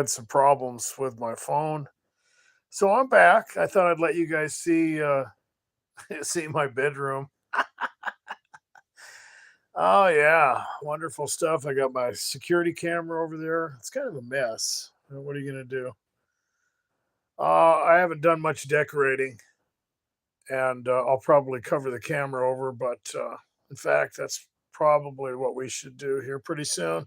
had some problems with my phone. So I'm back. I thought I'd let you guys see see my bedroom. Oh yeah, wonderful stuff. I got my security camera over there. It's kind of a mess. What are you gonna do? I haven't done much decorating, and I'll probably cover the camera over. But in fact, that's probably what we should do here pretty soon.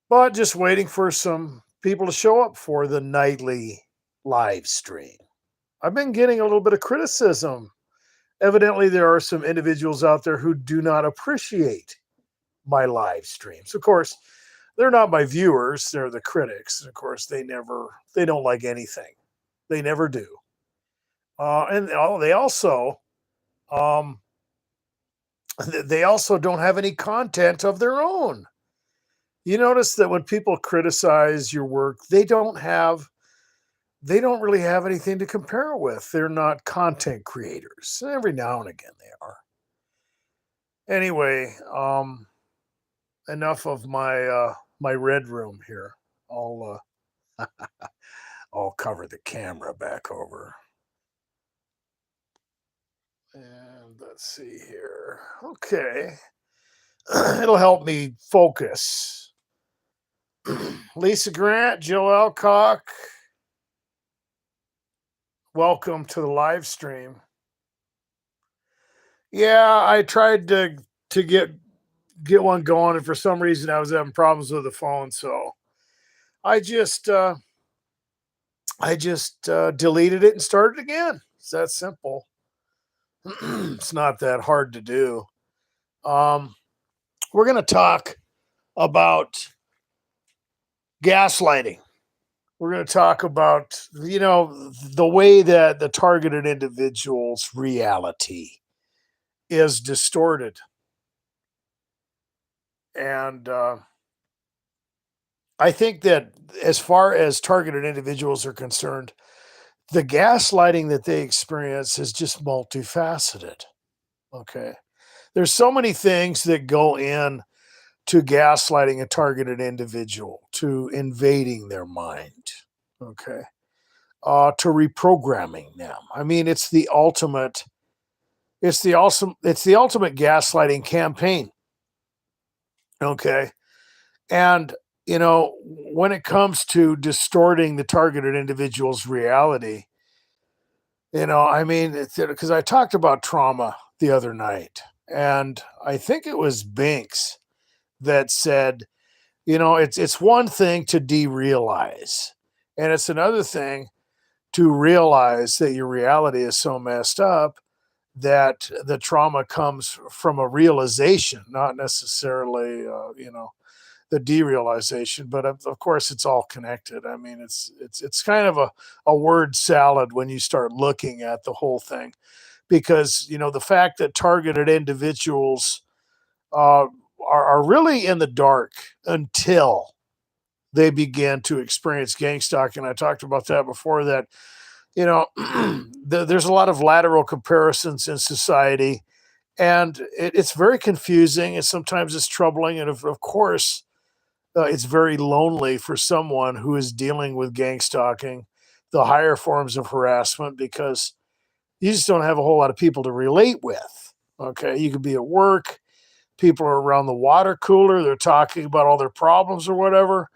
But just waiting for some people to show up for the nightly live stream. I've been getting a little bit of criticism. Evidently, there are some individuals out there who do not appreciate my live streams. Of course, they're not my viewers, they're the critics. Of course, they don't like anything. They never do. And they also um they also don't have any content of their own. You notice that when people criticize your work, they don't really have anything to compare it with. They're not content creators. Every now and again they are. Anyway, enough of my red room here. I'll I'll cover the camera back over. And let's see here. Okay. It'll help me focus. Leisa Grant, Jill Alcock, welcome to the live stream. Yeah, I tried to get one going, and for some reason I was having problems with the phone, so I just deleted it and started again. It's that simple. It's not that hard to do. We're going to talk about gaslighting. We're going to talk about, the way that the targeted individual's reality is distorted. And I think that as far as targeted individuals are concerned, the gaslighting that they experience is just multifaceted. Okay. There's so many things that go in to gaslighting a targeted individual, to invading their mind. Okay. To reprogramming them. I mean, it's the ultimate gaslighting campaign. Okay. And when it comes to distorting the targeted individual's reality, I mean, because I talked about trauma the other night, and I think it was Binks that said, it's one thing to derealize, and it's another thing to realize that your reality is so messed up that the trauma comes from a realization, not necessarily, the derealization. But of course, it's all connected. I mean, it's kind of a word salad when you start looking at the whole thing, because the fact that targeted individuals are really in the dark until they begin to experience gang stalking. I talked about that before, that there's a lot of lateral comparisons in society, and it's very confusing, and sometimes it's troubling, and of course it's very lonely for someone who is dealing with gang stalking, the higher forms of harassment, because you just don't have a whole lot of people to relate with. Okay, you could be at work, people are around the water cooler, they're talking about all their problems or whatever,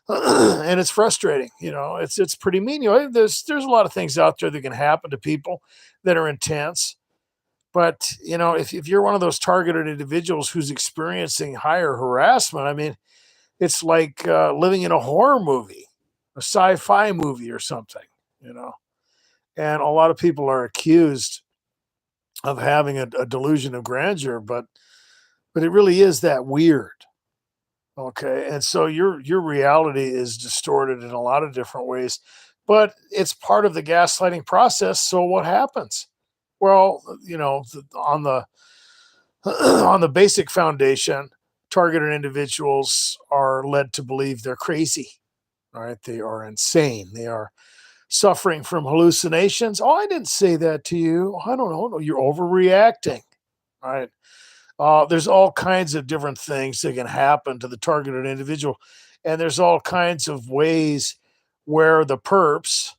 and it's frustrating. It's pretty mean. There's a lot of things out there that can happen to people that are intense. But if you're one of those targeted individuals who's experiencing higher harassment, I mean, it's like living in a horror movie, a sci-fi movie or something. And a lot of people are accused of having a delusion of grandeur, but it really is that weird. Okay. And so your reality is distorted in a lot of different ways, but it's part of the gaslighting process. So what happens? Well, on the on the basic foundation, targeted individuals are led to believe they're crazy. All right. They are insane. They are suffering from hallucinations. Oh, I didn't say that to you. I don't know. No, you're overreacting. All right. There's all kinds of different things that can happen to the targeted individual. And there's all kinds of ways where the perps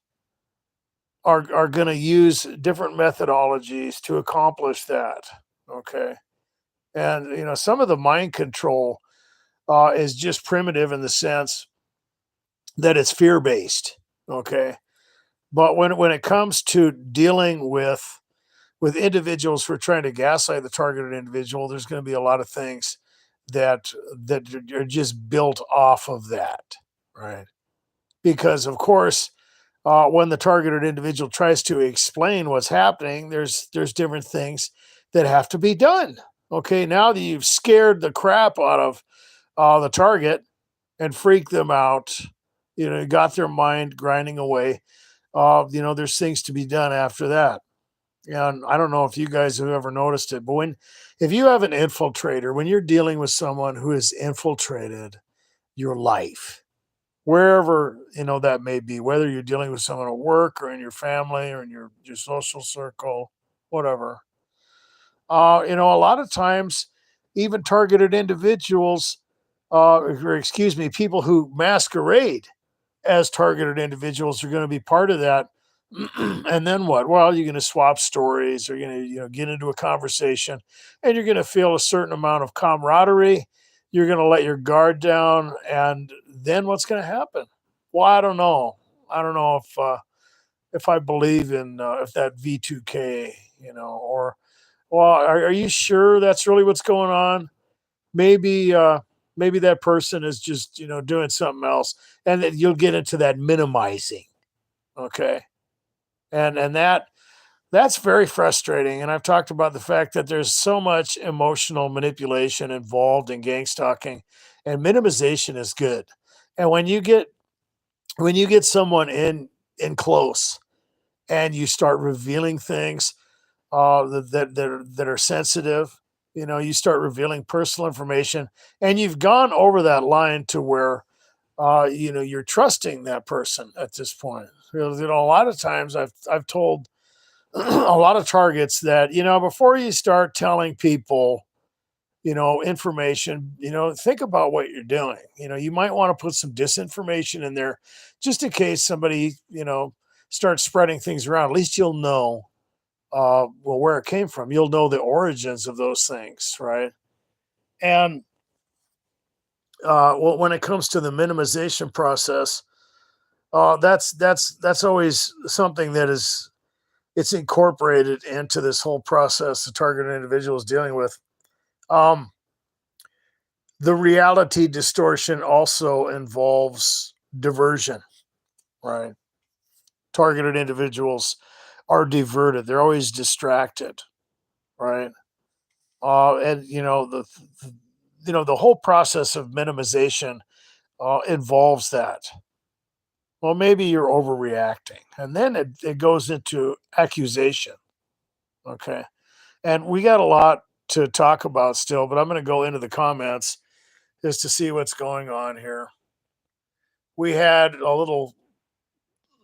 are going to use different methodologies to accomplish that. Okay. And, some of the mind control is just primitive in the sense that it's fear based. Okay. But when it comes to dealing with individuals who are trying to gaslight the targeted individual, there's going to be a lot of things that are just built off of that, right? Because of course, when the targeted individual tries to explain what's happening, there's different things that have to be done. Okay, now that you've scared the crap out of the target and freaked them out, got their mind grinding away. There's things to be done after that. And I don't know if you guys have ever noticed it, but if you have an infiltrator, when you're dealing with someone who has infiltrated your life, wherever that may be, whether you're dealing with someone at work or in your family or in your social circle, whatever. A lot of times, even targeted individuals, or excuse me, people who masquerade as targeted individuals are going to be part of that. And then what? Well, you're going to swap stories, or you're going to get into a conversation, and you're going to feel a certain amount of camaraderie. You're going to let your guard down, and then what's going to happen? Well, I don't know. I don't know if I believe in if that V2K, or well, are you sure that's really what's going on? Maybe maybe that person is just doing something else, and then you'll get into that minimizing. Okay, and that's very frustrating. And I've talked about the fact that there's so much emotional manipulation involved in gang stalking, and minimization is good. And when you get someone in close and you start revealing things that are sensitive, you start revealing personal information, and you've gone over that line to where you're trusting that person at this point. A lot of times I've told a lot of targets that before you start telling people information, think about what you're doing. You might want to put some disinformation in there just in case somebody starts spreading things around. At least you'll know well, where it came from. You'll know the origins of those things, right? And well, when it comes to the minimization process, that's always something that it's incorporated into this whole process the targeted individual is dealing with. Um, the reality distortion also involves diversion, right? Targeted individuals are diverted; they're always distracted, right? And the whole process of minimization involves that. Well, maybe you're overreacting, and then it goes into accusation. Okay, and we got a lot to talk about still, but I'm going to go into the comments just to see what's going on here. We had a little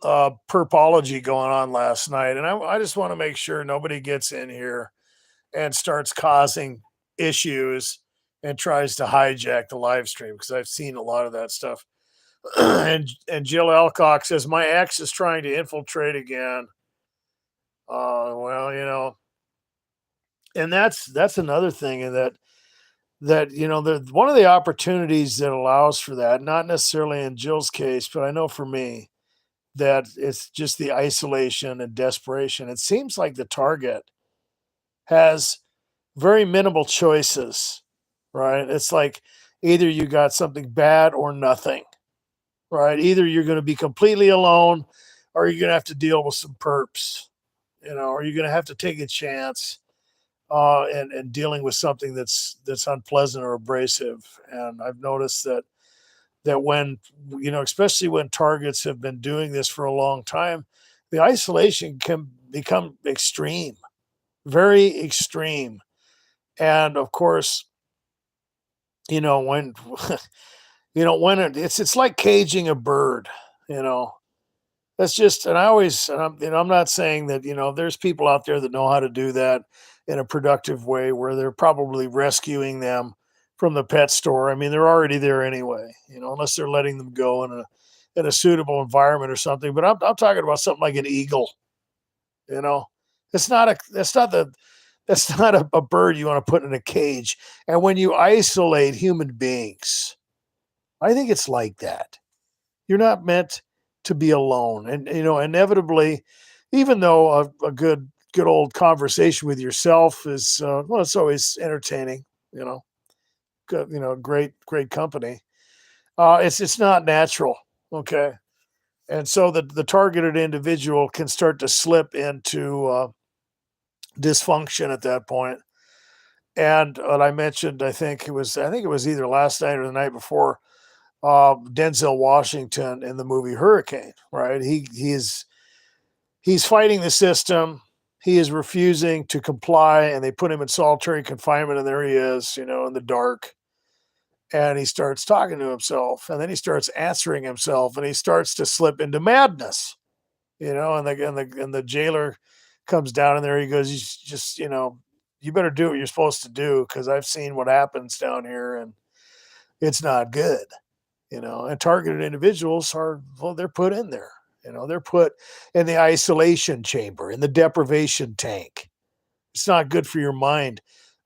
perpology going on last night, and I just want to make sure nobody gets in here and starts causing issues and tries to hijack the live stream, because I've seen a lot of that stuff. and Jill Alcock says my ex is trying to infiltrate again. Well, and that's another thing, in that one of the opportunities that allows for that, not necessarily in Jill's case, but I know for me that it's just the isolation and desperation. It seems like the target has very minimal choices, right? It's like either you got something bad or nothing, right? Either you're going to be completely alone, or you're going to have to deal with some perps, or you're going to have to take a chance and dealing with something that's unpleasant or abrasive. And I've noticed that when especially when targets have been doing this for a long time, the isolation can become extreme, very extreme. And of course, when it's like caging a bird, you know. That's just, and I always, and I'm not saying that, there's people out there that know how to do that in a productive way where they're probably rescuing them from the pet store. I mean, they're already there anyway, unless they're letting them go in a suitable environment or something. But I'm talking about something like an eagle. You know, it's not a that's not the that's not a bird you want to put in a cage. And when you isolate human beings, I think it's like that. You're not meant to be alone, and inevitably, even though a good old conversation with yourself is well, it's always entertaining. You know, good, great company. It's not natural. Okay. And so the targeted individual can start to slip into dysfunction at that point. And what I mentioned, I think it was either last night or the night before, Denzel Washington in the movie Hurricane, right? He's fighting the system. He is refusing to comply, and they put him in solitary confinement, and there he is, in the dark. And he starts talking to himself, and then he starts answering himself, and he starts to slip into madness, and the jailer comes down in there. He goes, you better do what you're supposed to do because I've seen what happens down here, and it's not good. And targeted individuals are, well, they're put in there. They're put in the isolation chamber, in the deprivation tank. It's not good for your mind.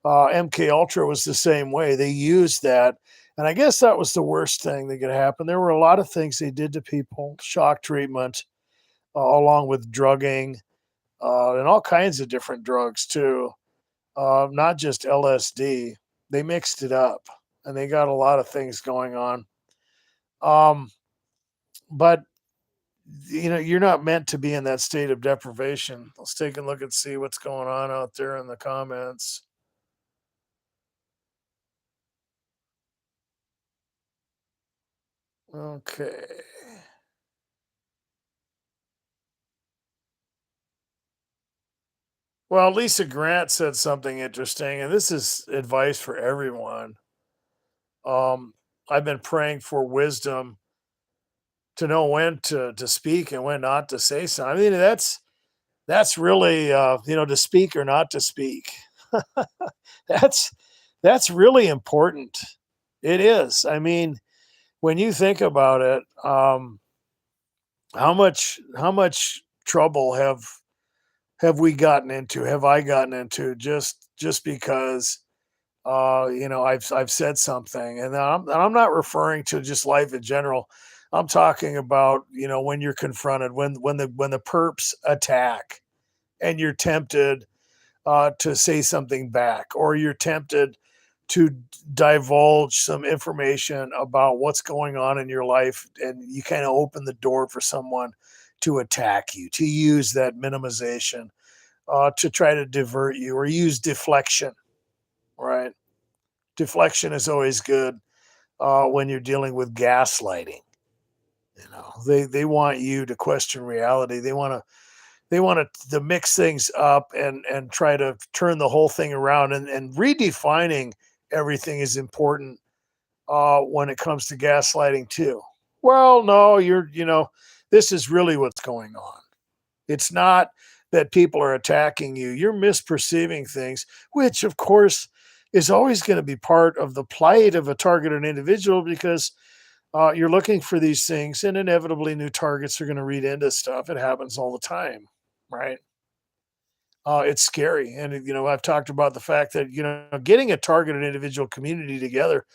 MK Ultra was the same way. They used that, and I guess that was the worst thing that could happen. There were a lot of things they did to people, shock treatment, along with drugging, and all kinds of different drugs too. Not just LSD. They mixed it up, and they got a lot of things going on. Um, but you're not meant to be in that state of deprivation. Let's take a look and see what's going on out there in the comments. Okay. Well, Leisa Grant said something interesting, and this is advice for everyone. Um, I've been praying for wisdom to know when to speak and when not to say something. I mean, that's really to speak or not to speak. That's that's really important. It is. I mean, when you think about it, how much trouble have we gotten into? Have I gotten into just because I've said something, and I'm not referring to just life in general. I'm talking about when you're confronted, when the perps attack, and you're tempted to say something back, or you're tempted to divulge some information about what's going on in your life, and you kind of open the door for someone to attack you, to use that minimization, to try to divert you, or use deflection, right? Deflection is always good when you're dealing with gaslighting. They want you to question reality. They want to mix things up and try to turn the whole thing around, and redefining everything is important when it comes to gaslighting too. Well, no, this is really what's going on. It's not that people are attacking you. You're misperceiving things, which of course is always going to be part of the plight of a targeted individual, because you're looking for these things, and inevitably new targets are going to read into stuff. It happens all the time, right? It's scary. And, I've talked about the fact that, getting a targeted individual community together,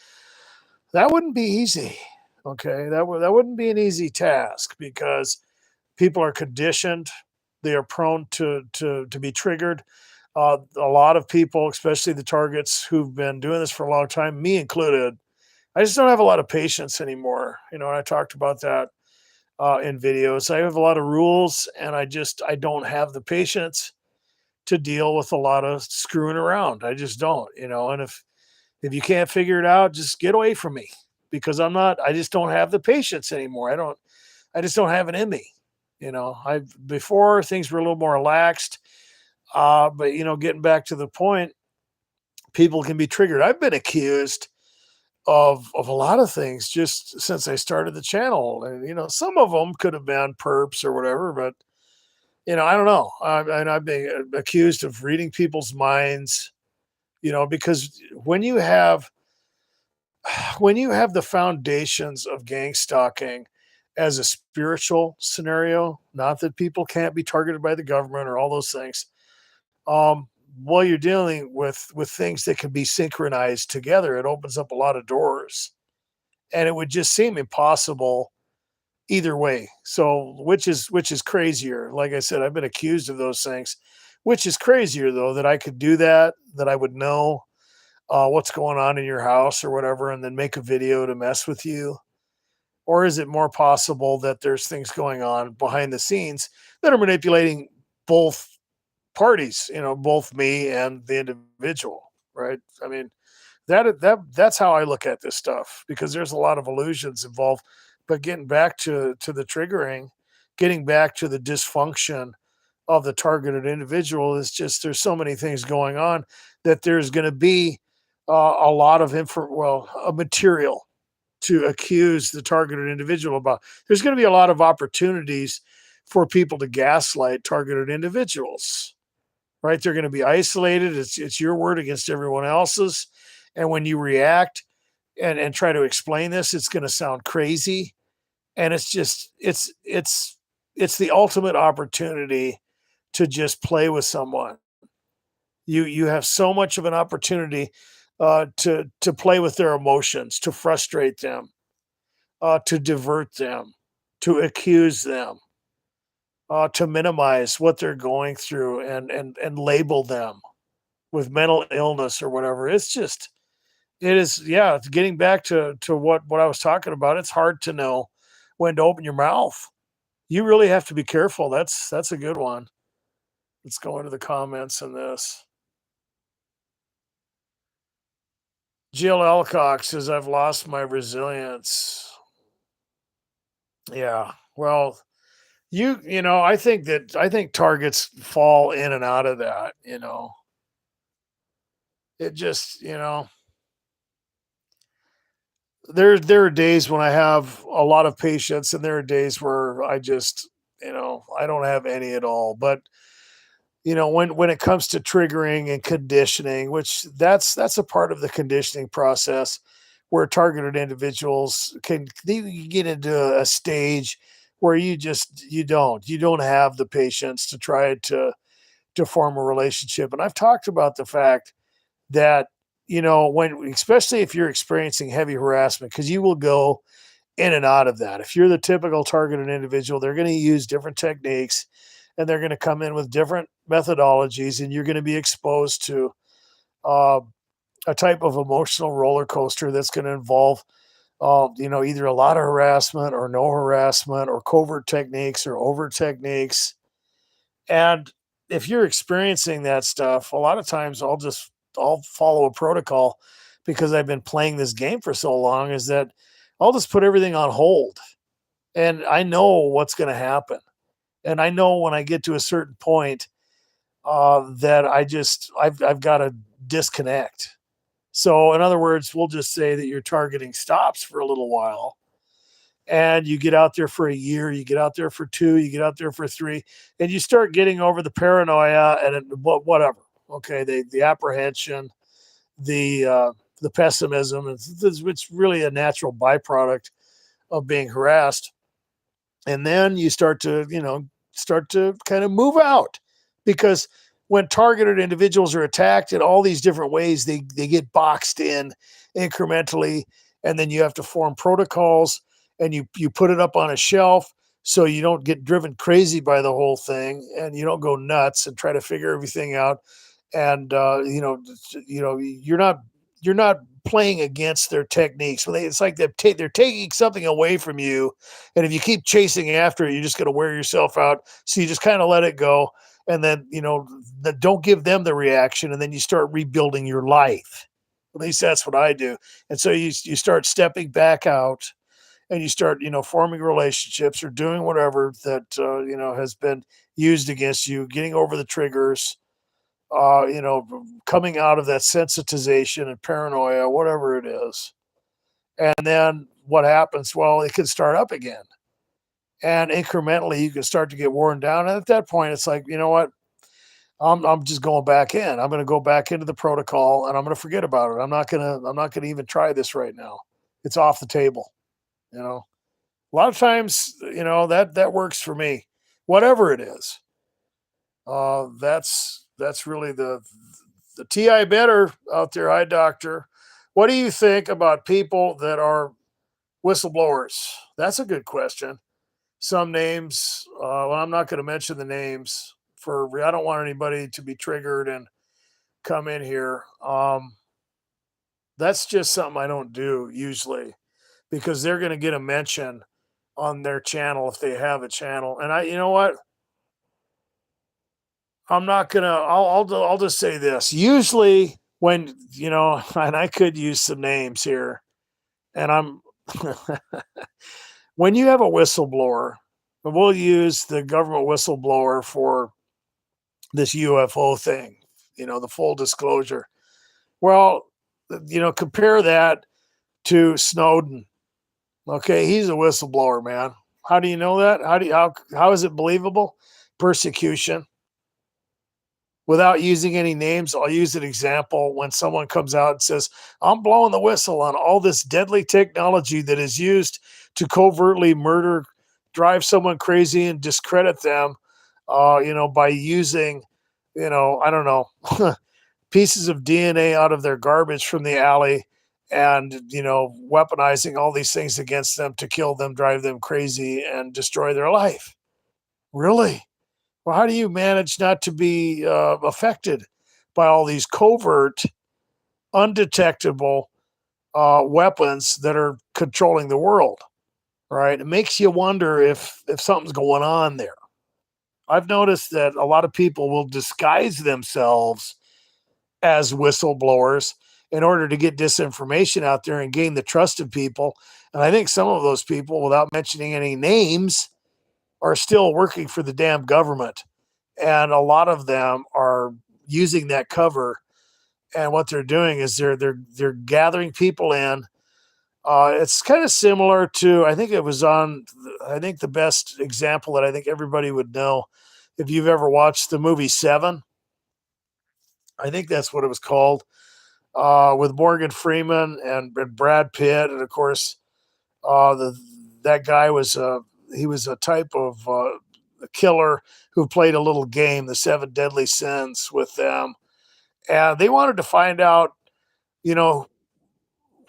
that wouldn't be easy. Okay. That wouldn't be an easy task, because people are conditioned. They are prone to be triggered. A lot of people, especially the targets who've been doing this for a long time, me included, I just don't have a lot of patience anymore. And I talked about that in videos. I have a lot of rules, and I don't have the patience to deal with a lot of screwing around. I just don't, and if you can't figure it out, just get away from me, because I just don't have the patience anymore. I just don't have it in me. I before things were a little more relaxed, but getting back to the point, people can be triggered. I've been accused of a lot of things just since I started the channel, and some of them could have been perps or whatever, but I don't know. And I've been accused of reading people's minds, because when you have When you have the foundations of gang stalking as a spiritual scenario, not that people can't be targeted by the government or all those things, um, while you're dealing with things that can be synchronized together, it opens up a lot of doors, and it would just seem impossible either way. So, which is crazier? Like I said, I've been accused of those things. Which is crazier though, that I could do that, that I would know what's going on in your house or whatever, and then make a video to mess with you? Or is it more possible that there's things going on behind the scenes that are manipulating both parties, both me and the individual, right? I mean, that's how I look at this stuff, because there's a lot of illusions involved. But getting back to the triggering, getting back to the dysfunction of the targeted individual, is just there's so many things going on that there's going to be a lot of material to accuse the targeted individual about. There's going to be a lot of opportunities for people to gaslight targeted individuals, right? They're going to be isolated. It's your word against everyone else's. And when you react and try to explain this, it's going to sound crazy. And it's just, it's the ultimate opportunity to just play with someone. You have so much of an opportunity to play with their emotions, to frustrate them, to divert them, to accuse them, to minimize what they're going through, and label them with mental illness or whatever. It's just, it is, yeah. It's getting back to what I was talking about. It's hard to know when to open your mouth. You really have to be careful. That's a good one. Let's go into the comments on this. Jill Elcock says, I've lost my resilience. Yeah. Well, I think targets fall in and out of that. It just, there are days when I have a lot of patience, and there are days where I just, I don't have any at all. But when it comes to triggering and conditioning, which that's a part of the conditioning process, where targeted individuals you get into a stage where you don't have the patience to try to form a relationship. And I've talked about the fact that, when, especially if you're experiencing heavy harassment, because you will go in and out of that. If you're the typical targeted individual, they're going to use different techniques, and they're going to come in with different methodologies, and you're going to be exposed to uh, a type of emotional roller coaster that's going to involve, either a lot of harassment or no harassment, or covert techniques or overt techniques. And if you're experiencing that stuff, a lot of times I'll follow a protocol, because I've been playing this game for so long, is that I'll just put everything on hold, and I know what's going to happen. And I know when I get to a certain point, that I've got to disconnect. So in other words, we'll just say that your targeting stops for a little while, and you get out there for a year, you get out there for 2, you get out there for 3, and you start getting over the paranoia and whatever. Okay, the apprehension, the pessimism. It's really a natural byproduct of being harassed. And then you start to kind of move out, because when targeted individuals are attacked in all these different ways, they get boxed in incrementally, and then you have to form protocols, and you put it up on a shelf, so you don't get driven crazy by the whole thing, and you don't go nuts and try to figure everything out. And you're not playing against their techniques. It's like they're taking something away from you, and if you keep chasing after it, you're just going to wear yourself out. So you just kind of let it go, and then don't give them the reaction, and then you start rebuilding your life. At least that's what I do. And so you start stepping back out, and you start forming relationships, or doing whatever that has been used against you, getting over the triggers, coming out of that sensitization and paranoia, whatever it is. And then what happens? Well, it can start up again. And incrementally, you can start to get worn down. And at that point, it's like, you know what? I'm just going back in. I'm going to go back into the protocol and I'm going to forget about it. I'm not going to even try this right now. It's off the table, you know. A lot of times, that works for me. Whatever it is. That's really the TI better out there, eye doctor. What do you think about people that are whistleblowers? That's a good question. Some names, well, I'm not going to mention the names for I don't want anybody to be triggered and come in here. That's just something I don't do usually because they're going to get a mention on their channel if they have a channel. And you know what? I'm not gonna. I'll just say this. Usually, when and I could use some names here, and I'm when you have a whistleblower, and we'll use the government whistleblower for this UFO thing. The full disclosure. Well, compare that to Snowden. Okay, he's a whistleblower, man. How do you know that? How is it believable? Persecution. Without using any names, I'll use an example when someone comes out and says, I'm blowing the whistle on all this deadly technology that is used to covertly murder, drive someone crazy, and discredit them, by using, I don't know, pieces of DNA out of their garbage from the alley and, weaponizing all these things against them to kill them, drive them crazy, and destroy their life. Really? Well, how do you manage not to be affected by all these covert, undetectable weapons that are controlling the world? Right? It makes you wonder if something's going on there. I've noticed that a lot of people will disguise themselves as whistleblowers in order to get disinformation out there and gain the trust of people. And I think some of those people, without mentioning any names, are still working for the damn government. And a lot of them are using that cover. And what they're doing is they're gathering people in. It's kind of similar to I think the best example that I think everybody would know if you've ever watched the movie Seven. I think that's what it was called, with Morgan Freeman and Brad Pitt, and of course, that guy was he was a type of a killer who played a little game, the Seven Deadly Sins, with them, and they wanted to find out, you know,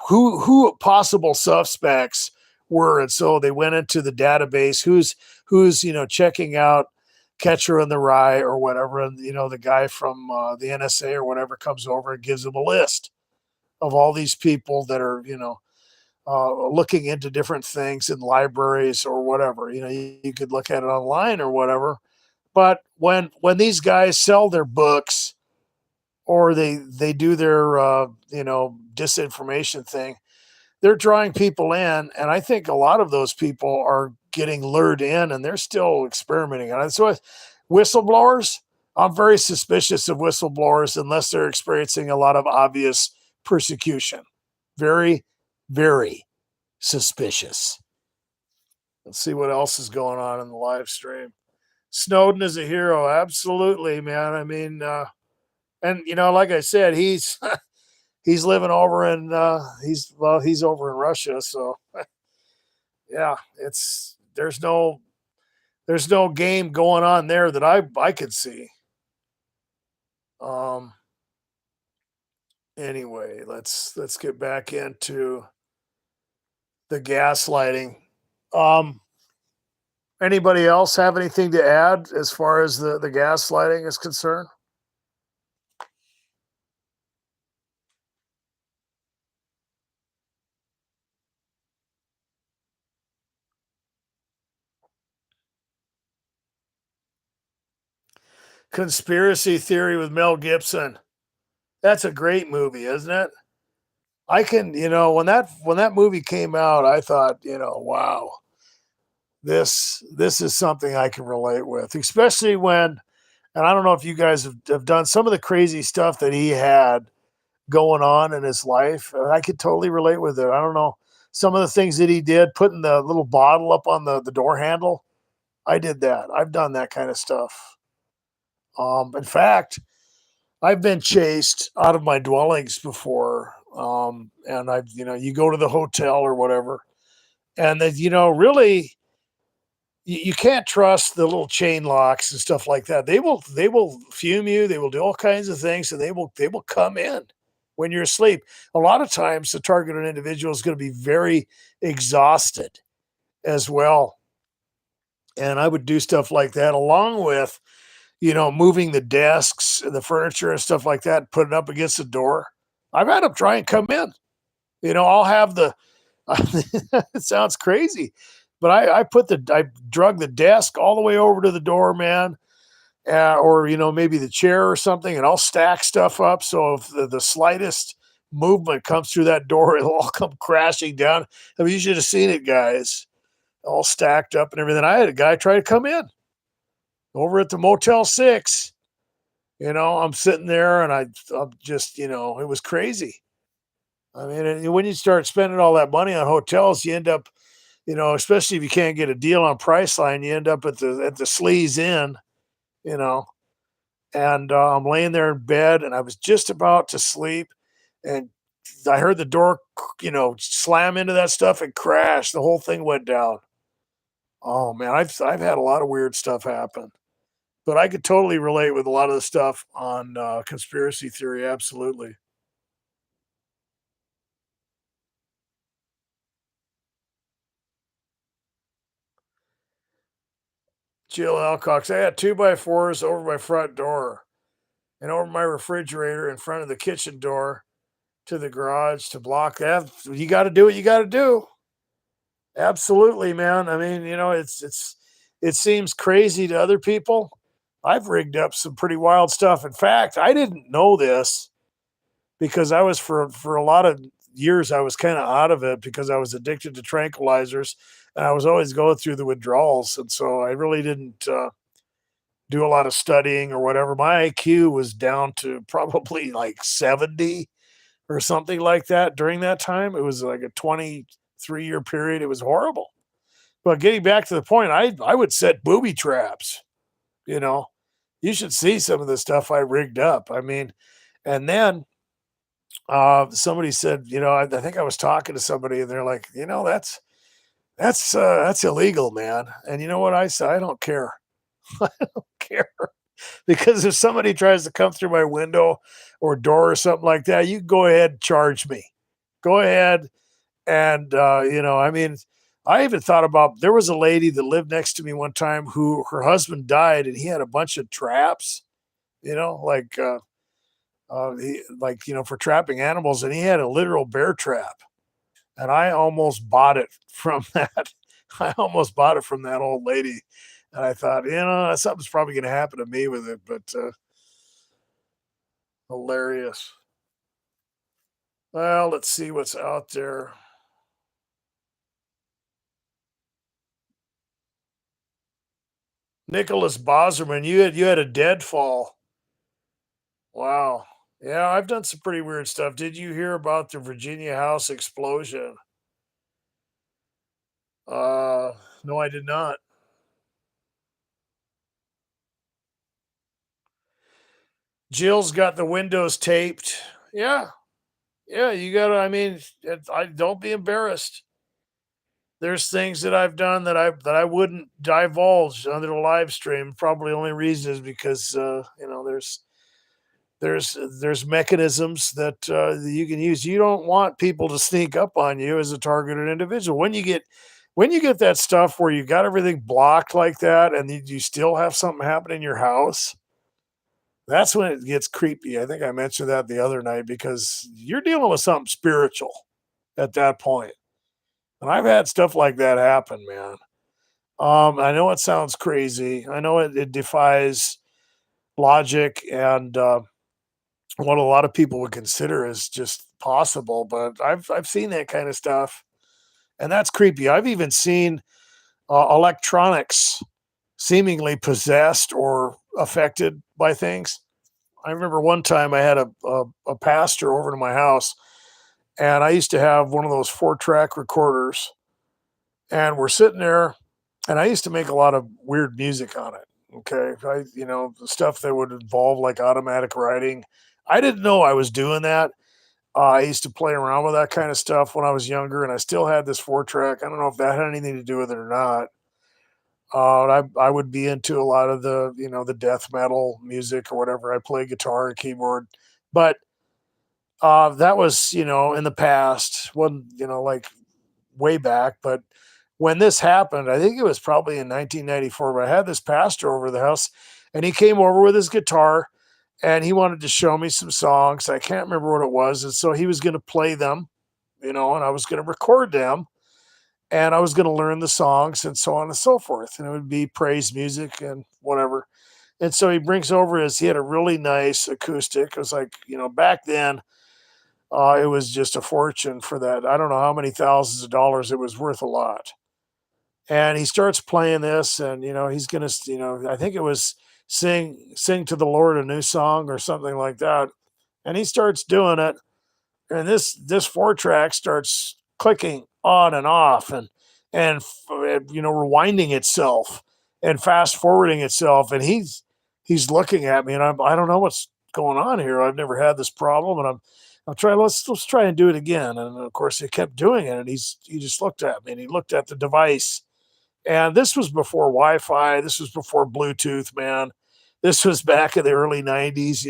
who possible suspects were, and so they went into the database, who's checking out Catcher in the Rye or whatever, and the guy from the NSA or whatever comes over and gives them a list of all these people that are looking into different things in libraries or whatever. You could look at it online or whatever. But when these guys sell their books or they do their disinformation thing, they're drawing people in, and I think a lot of those people are getting lured in, and they're still experimenting on it. So, whistleblowers, I'm very suspicious of whistleblowers unless they're experiencing a lot of obvious persecution. Very, very suspicious. Let's see what else is going on in the live stream. Snowden is a hero, absolutely, man. I mean, and like I said, he's he's living over in he's over in Russia, so yeah, it's there's no game going on there that I could see. Um anyway, let's get back into the gaslighting. Um Anybody else have anything to add as far as the gaslighting is concerned? Conspiracy Theory with Mel Gibson. That's a great movie, isn't it? I can, when that movie came out, I thought, wow, this is something I can relate with, especially when, and I don't know if you guys have done some of the crazy stuff that he had going on in his life. And I could totally relate with it. I don't know some of the things that he did, putting the little bottle up on the door handle. I did that. I've done that kind of stuff. In fact, I've been chased out of my dwellings before. And you go to the hotel or whatever, and then, really, you can't trust the little chain locks and stuff like that. They will fume you. They will do all kinds of things, and they will come in when you're asleep. A lot of times, the targeted individual is going to be very exhausted as well, and I would do stuff like that along with moving the desks and the furniture and stuff like that, put it up against the door. I've had them try and come in. I'll have the it sounds crazy, but I drug the desk all the way over to the door, man, or maybe the chair or something, and I'll stack stuff up so if the slightest movement comes through that door, it'll all come crashing down. I mean, you should have seen it, guys, all stacked up and everything. I had a guy try to come in over at the Motel 6. I'm sitting there and I'm just, it was crazy. I mean, and when you start spending all that money on hotels, you end up, especially if you can't get a deal on Priceline, you end up at the Sleaze Inn, you know, and I'm laying there in bed and I was just about to sleep, and I heard the door, slam into that stuff and crash. The whole thing went down. Oh man, I've had a lot of weird stuff happen, but I could totally relate with a lot of the stuff on conspiracy theory. Absolutely. Jill Alcox. I had two by fours over my front door and over my refrigerator in front of the kitchen door to the garage to block that. You got to do what you got to do. Absolutely, man. I mean, it seems crazy to other people. I've rigged up some pretty wild stuff. In fact, I didn't know this because I was for a lot of years I was kind of out of it because I was addicted to tranquilizers and I was always going through the withdrawals, and so I really didn't do a lot of studying or whatever. My IQ was down to probably like 70 or something like that during that time. It was like a 23-year period. It was horrible. But getting back to the point, I would set booby traps, you know. You should see some of the stuff I rigged up. I mean, and then somebody said, I think I was talking to somebody and they're like, that's illegal, man. And you know what I said? I don't care. I don't care. Because if somebody tries to come through my window or door or something like that, you go ahead and charge me. Go ahead and I mean, I even thought about there was a lady that lived next to me one time who her husband died and he had a bunch of traps, like for trapping animals, and he had a literal bear trap. And I almost bought it from that. I almost bought it from that old lady. And I thought, something's probably going to happen to me with it, but hilarious. Well, let's see what's out there. Nicholas Boserman, you had a deadfall. Wow. Yeah, I've done some pretty weird stuff. Did you hear about the Virginia house explosion? Uh, no, I did not. Jill's got the windows taped. Yeah, yeah. You gotta. I mean, I don't be embarrassed. There's things that I've done that I wouldn't divulge under the live stream. Probably only reason is because there's mechanisms that you can use. You don't want people to sneak up on you as a targeted individual. When you get that stuff where you got everything blocked like that, and you still have something happen in your house, that's when it gets creepy. I think I mentioned that the other night because you're dealing with something spiritual at that point. And I've had stuff like that happen, man. I know it sounds crazy. I know it defies logic and what a lot of people would consider as just possible, but I've seen that kind of stuff, and that's creepy. I've even seen electronics seemingly possessed or affected by things. I remember one time I had a pastor over to my house, and I used to have one of those 4-track recorders, and we're sitting there, and I used to make a lot of weird music on it. Okay. The stuff that would involve like automatic writing. I didn't know I was doing that. I used to play around with that kind of stuff when I was younger, and I still had this 4 track. I don't know if that had anything to do with it or not. I would be into a lot of the death metal music or whatever. I play guitar and keyboard, but that was in the past, when like way back. But when this happened, I think it was probably in 1994. But I had this pastor over the house, and he came over with his guitar, and he wanted to show me some songs. I can't remember what it was, and so he was going to play them, and I was going to record them, and I was going to learn the songs and so on and so forth. And it would be praise music and whatever. And so he brings over he had a really nice acoustic. It was like, back then, it was just a fortune for that. I don't know how many thousands of dollars. It was worth a lot. And he starts playing this, and he's gonna, I think it was sing to the Lord a new song or something like that. And he starts doing it, and this 4 track starts clicking on and off, and rewinding itself and fast forwarding itself. And he's looking at me, and I don't know what's going on here. I've never had this problem, and I'm trying. Let's try and do it again. And of course, he kept doing it, and he just looked at me, and he looked at the device. And this was before Wi-Fi. This was before Bluetooth, man. This was back in the early '90s.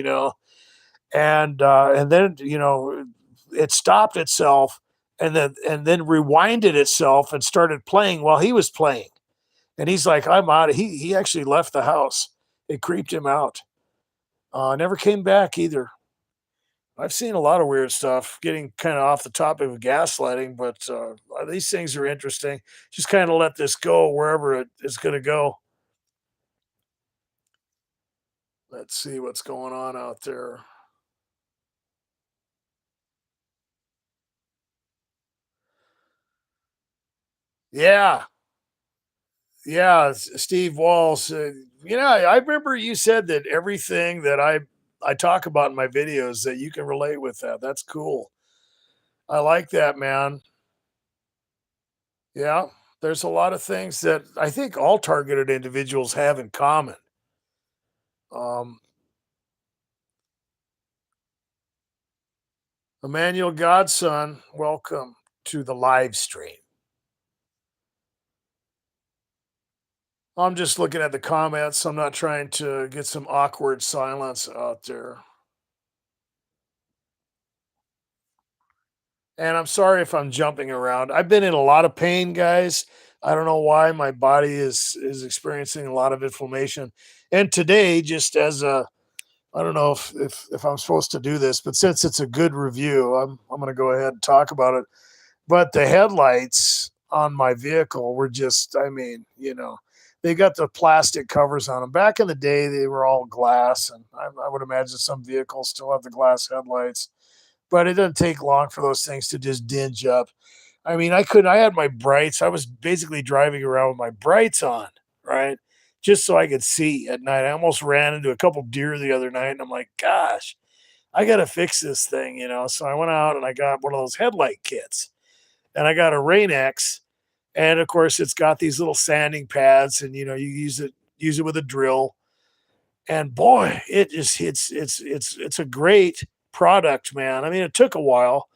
And then it stopped itself, and then rewinded itself and started playing while he was playing. And he's like, I'm out. He actually left the house. It creeped him out. Never came back either. I've seen a lot of weird stuff. Getting kind of off the topic of gaslighting, but these things are interesting. Just kind of let this go wherever it is going to go. Let's see what's going on out there. Yeah, yeah, Steve Walls. I remember you said that everything that I talk about in my videos, that you can relate with that. That's cool. I like that, man. Yeah, there's a lot of things that I think all targeted individuals have in common. Um, Emmanuel Godson, welcome to the live stream. I'm just looking at the comments. I'm not trying to get some awkward silence out there. And I'm sorry if I'm jumping around. I've been in a lot of pain, guys. I don't know why my body is experiencing a lot of inflammation. And today, just as a I don't know if I'm supposed to do this, but since it's a good review, I'm going to go ahead and talk about it. But the headlights on my vehicle were just, I mean, they got the plastic covers on them. Back in the day, they were all glass, and I would imagine some vehicles still have the glass headlights. But it doesn't take long for those things to just dinge up. I mean, I had my brights. I was basically driving around with my brights on, right? Just so I could see at night. I almost ran into a couple deer the other night, and I'm like, gosh, I got to fix this thing. So I went out and I got one of those headlight kits, and I got a Rain-X, and of course it's got these little sanding pads, and you use it with a drill, and boy, it's a great product, man. I mean, it took a while.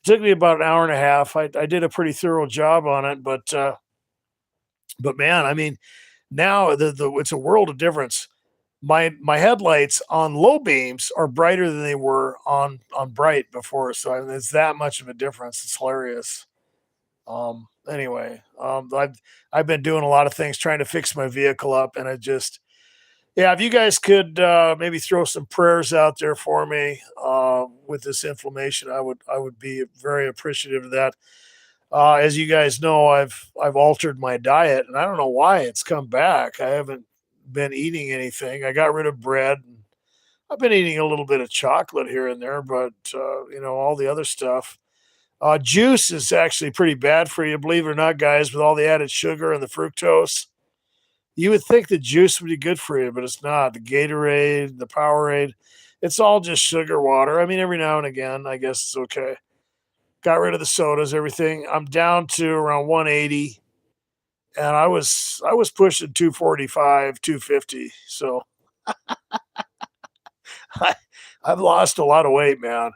It took me about an hour and a half. I did a pretty thorough job on it, but man, I mean, now the it's a world of difference. My headlights on low beams are brighter than they were on bright before, so I mean, it's that much of a difference. It's hilarious. Anyway, I've been doing a lot of things trying to fix my vehicle up, and I just yeah, if you guys could maybe throw some prayers out there for me with this inflammation, I would be very appreciative of that. As you guys know, I've altered my diet, and I don't know why it's come back. I haven't been eating anything. I got rid of bread. And I've been eating a little bit of chocolate here and there, but all the other stuff. Juice is actually pretty bad for you, believe it or not, guys. With all the added sugar and the fructose, you would think the juice would be good for you, but it's not. The Gatorade, the Powerade, it's all just sugar water. I mean, every now and again, I guess it's okay. Got rid of the sodas, everything. I'm down to around 180, and I was pushing 245, 250. So I, I've lost a lot of weight, man.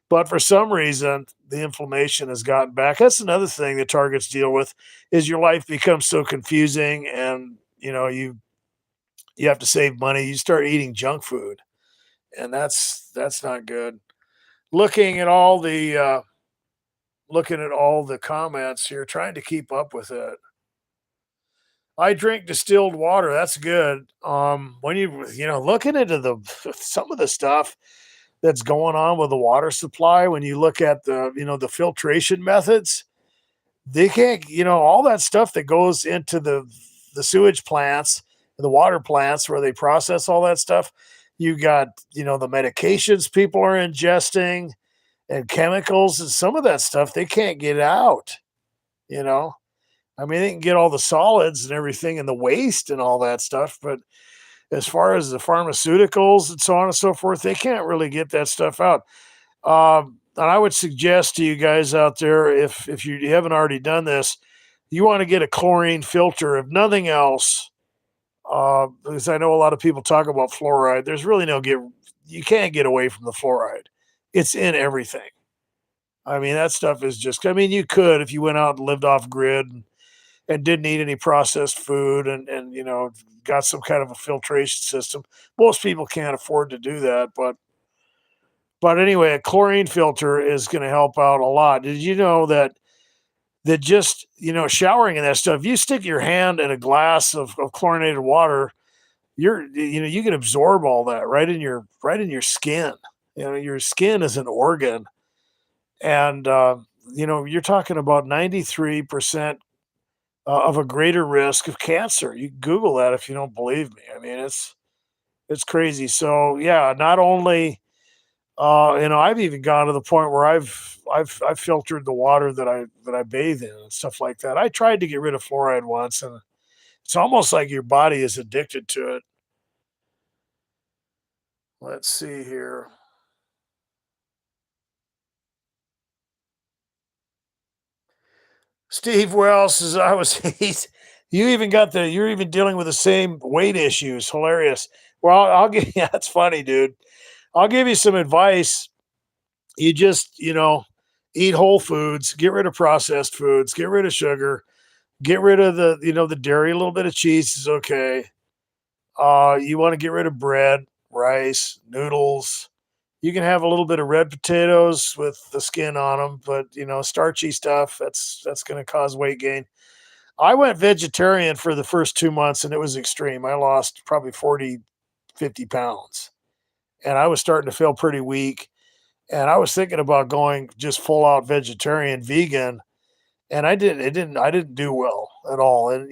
But for some reason, the inflammation has gotten back. That's another thing that targets deal with is your life becomes so confusing, and you have to save money. You start eating junk food, and that's not good. Looking at all the comments here, trying to keep up with it. I drink distilled water. That's good. When looking into the some of the stuff that's going on with the water supply, when you look at the filtration methods, they can't, all that stuff that goes into the sewage plants, the water plants where they process all that stuff. You got, the medications people are ingesting and chemicals and some of that stuff they can't get out, you know. I mean, they can get all the solids and everything and the waste and all that stuff, but as far as the pharmaceuticals and so on and so forth, they can't really get that stuff out. And I would suggest to you guys out there, if you haven't already done this, you want to get a chlorine filter, if nothing else, because I know a lot of people talk about fluoride. There's really you can't get away from the fluoride. It's in everything. I mean, that stuff is just, I mean, you could if you went out and lived off grid and didn't eat any processed food and got some kind of a filtration system. Most people can't afford to do that, but anyway, a chlorine filter is going to help out a lot. Did you know that just showering in that stuff, if you stick your hand in a glass of chlorinated water, you can absorb all that right in your skin. Your skin is an organ, and you're talking about 93% of a greater risk of cancer. You Google that if you don't believe me. I mean, it's crazy. So yeah, not only I've even gone to the point where I've filtered the water that I bathe in and stuff like that. I tried to get rid of fluoride once, and it's almost like your body is addicted to it. Let's see here. Steve Wells says I was you're even dealing with the same weight issues. Hilarious. Well, I'll give yeah, that's funny, dude. I'll give you some advice. You just, eat whole foods, get rid of processed foods, get rid of sugar, get rid of the dairy, a little bit of cheese is okay. You want to get rid of bread, rice, noodles. You can have a little bit of red potatoes with the skin on them, but starchy stuff, that's going to cause weight gain. I went vegetarian for the first 2 months and it was extreme. I lost probably 40, 50 pounds and I was starting to feel pretty weak. And I was thinking about going just full out vegetarian, vegan, and I didn't do well at all. And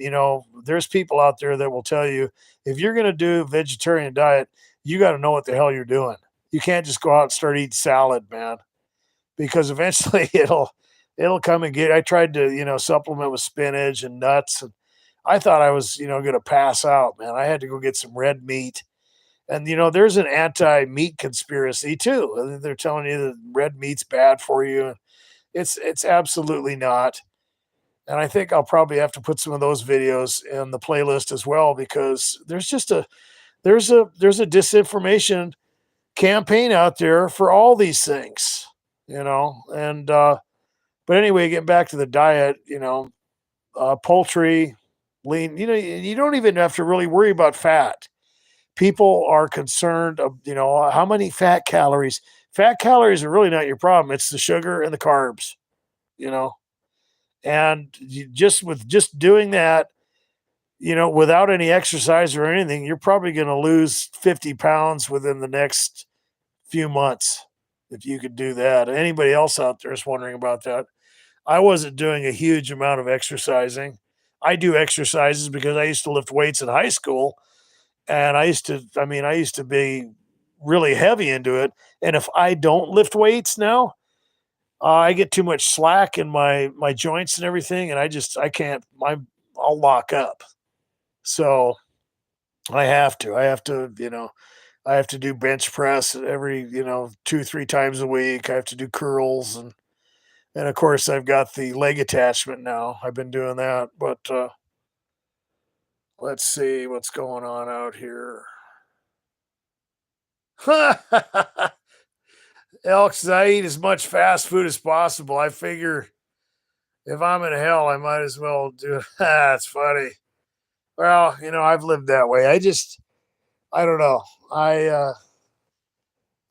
there's people out there that will tell you if you're going to do vegetarian diet, you got to know what the hell you're doing. You can't just go out and start eating salad, man, because eventually it'll come and get. I tried to supplement with spinach and nuts, and I thought I was going to pass out, man. I had to go get some red meat. And there's an anti-meat conspiracy too. They're telling you that red meat's bad for you. It's absolutely not. And I think I'll probably have to put some of those videos in the playlist as well because there's a disinformation campaign out there for all these things, And but anyway, getting back to the diet, poultry, lean. You don't even have to really worry about fat. People are concerned of how many fat calories. Fat calories are really not your problem. It's the sugar and the carbs, you know. And just doing that, without any exercise or anything, you're probably going to lose 50 pounds within the next few months if you could do that. Anybody else out there is wondering about that? I wasn't doing a huge amount of exercising. I do exercises because I used to lift weights in high school, and I used to be really heavy into it. And if I don't lift weights now, I get too much slack in my joints and everything, and I can't. I'll lock up. So I have to do bench press every 2 3 times a week. I have to do curls and of course I've got the leg attachment now. I've been doing that, but Let's see what's going on out here. Elks, I eat as much fast food as possible. I figure if I'm in hell, I might as well do it. That's funny. Well, I've lived that way. I don't know.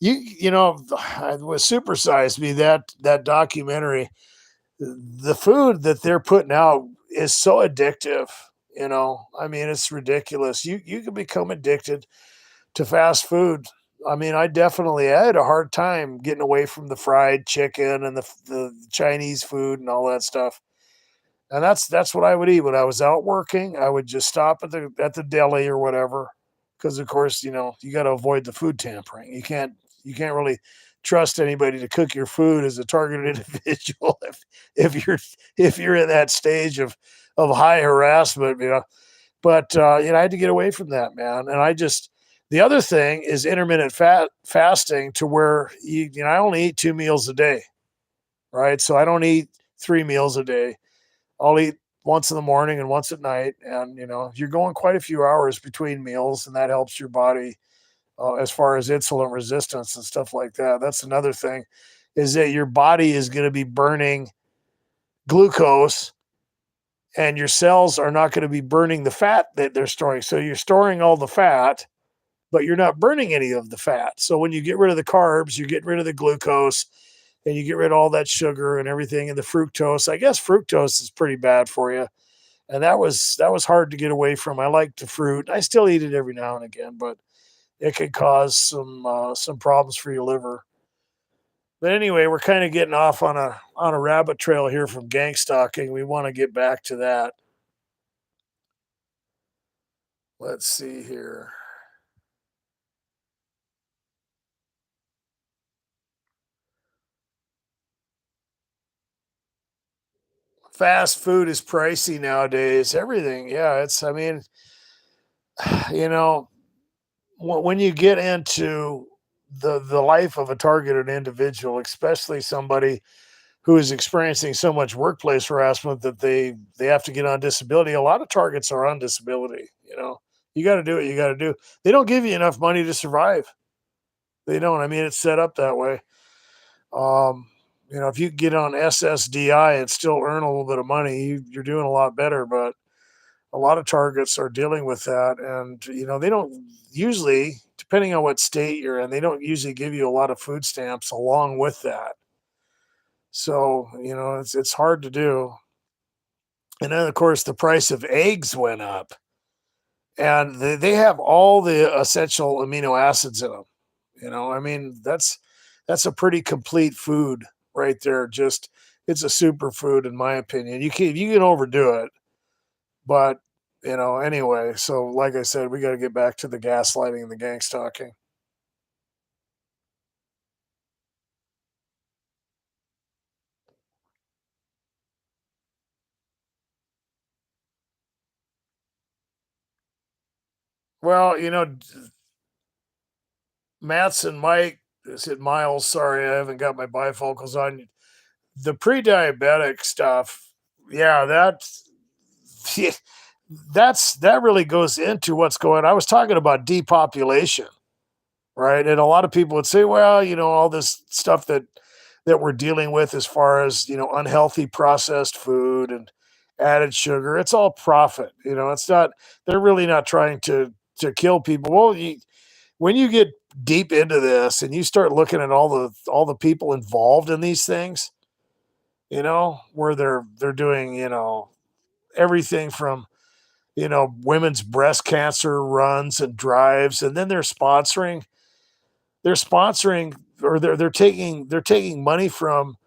With Supersize Me, that documentary, the food that they're putting out is so addictive. I mean, it's ridiculous. You can become addicted to fast food. I mean, I had a hard time getting away from the fried chicken and the Chinese food and all that stuff. And that's what I would eat when I was out working. I would just stop at the deli or whatever, because of course, you got to avoid the food tampering. You can't really trust anybody to cook your food as a targeted individual if you're if you're in that stage of high harassment. But I had to get away from that, man. And the other thing is intermittent fasting, to where I only eat 2 meals a day, right? So I don't eat 3 meals a day. I'll eat once in the morning and once at night. And, you're going quite a few hours between meals, and that helps your body as far as insulin resistance and stuff like that. That's another thing, is that your body is going to be burning glucose, and your cells are not going to be burning the fat that they're storing. So you're storing all the fat, but you're not burning any of the fat. So when you get rid of the carbs, you get rid of the glucose, and you get rid of all that sugar and everything, and the fructose. I guess fructose is pretty bad for you. And that was hard to get away from. I like the fruit. I still eat it every now and again, but it could cause some problems for your liver. But anyway, we're kind of getting off on a rabbit trail here from gang stalking. We want to get back to that. Let's see here. Fast food is pricey nowadays. Everything, yeah. I mean, you know, when you get into the life of a targeted individual, especially somebody who is experiencing so much workplace harassment that they have to get on disability. A lot of targets are on disability. You got to do what you got to do. They don't give you enough money to survive. They don't. I mean, it's set up that way. Um, if you get on SSDI and still earn a little bit of money, you're doing a lot better. But a lot of targets are dealing with that, and they don't usually, depending on what state you're in, they don't usually give you a lot of food stamps along with that. So it's hard to do. And then of course the price of eggs went up, and they have all the essential amino acids in them. I mean, that's a pretty complete food right there. Just, it's a superfood in my opinion. You can overdo it, but anyway. So like I said, we got to get back to the gaslighting and the gang stalking. Well, Matt's and Mike, is it Miles? Sorry, I haven't got my bifocals on. The pre-diabetic stuff, yeah, that really goes into what's going. I was talking about depopulation, right? And a lot of people would say, well, all this stuff that we're dealing with as far as, unhealthy processed food and added sugar, it's all profit. It's not, they're really not trying to kill people. Well, when you get deep into this and you start looking at all the people involved in these things, where they're doing, everything from, women's breast cancer runs and drives, and then they're sponsoring, or they're taking money from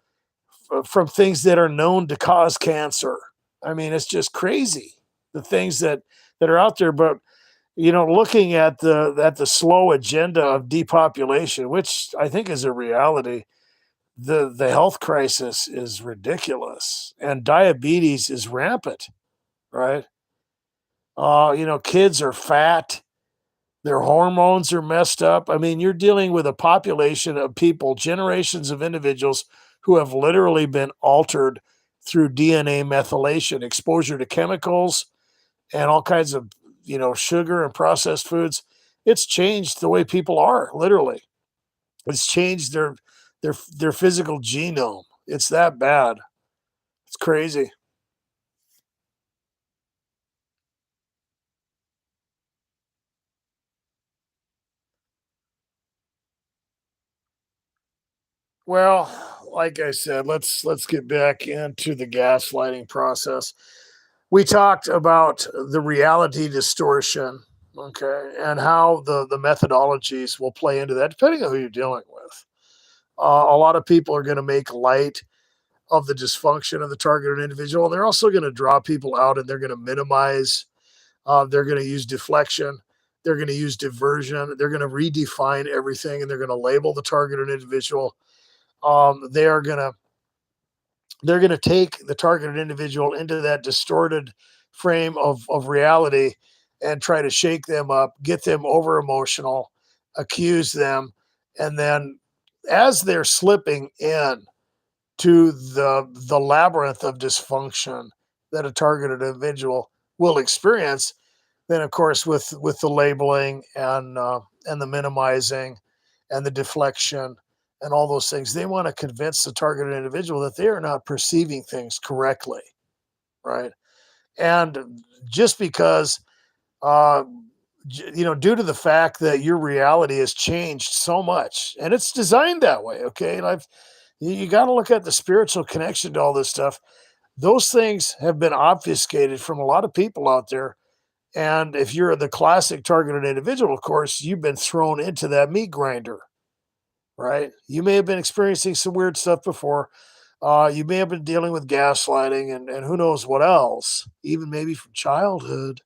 things that are known to cause cancer. I mean, it's just crazy, the things that are out there. But looking at the slow agenda of depopulation, which I think is a reality, the health crisis is ridiculous, and diabetes is rampant, right? Kids are fat, their hormones are messed up. I mean, you're dealing with a population of people, generations of individuals who have literally been altered through DNA methylation, exposure to chemicals, and all kinds of sugar and processed foods, it's changed the way people are, literally. It's changed their physical genome. It's that bad. It's crazy. Well, like I said, let's get back into the gaslighting process. We talked about the reality distortion, okay, and how the methodologies will play into that, depending on who you're dealing with. A lot of people are going to make light of the dysfunction of the targeted individual. They're also going to draw people out, and they're going to minimize. They're going to use deflection. They're going to use diversion. They're going to redefine everything, and they're going to label the targeted individual. They are going to they're going to take the targeted individual into that distorted frame of reality and try to shake them up, get them over emotional, accuse them, and then as they're slipping in to the labyrinth of dysfunction that a targeted individual will experience, then of course with the labeling and the minimizing and the deflection and all those things, they want to convince the targeted individual that they are not perceiving things correctly, right? And just because uh, due to the fact that your reality has changed so much, and it's designed that way, okay? And you got to look at the spiritual connection to all this stuff. Those things have been obfuscated from a lot of people out there. And if you're the classic targeted individual, of course, you've been thrown into that meat grinder, right? You may have been experiencing some weird stuff before. You may have been dealing with gaslighting and who knows what else, even maybe from childhood.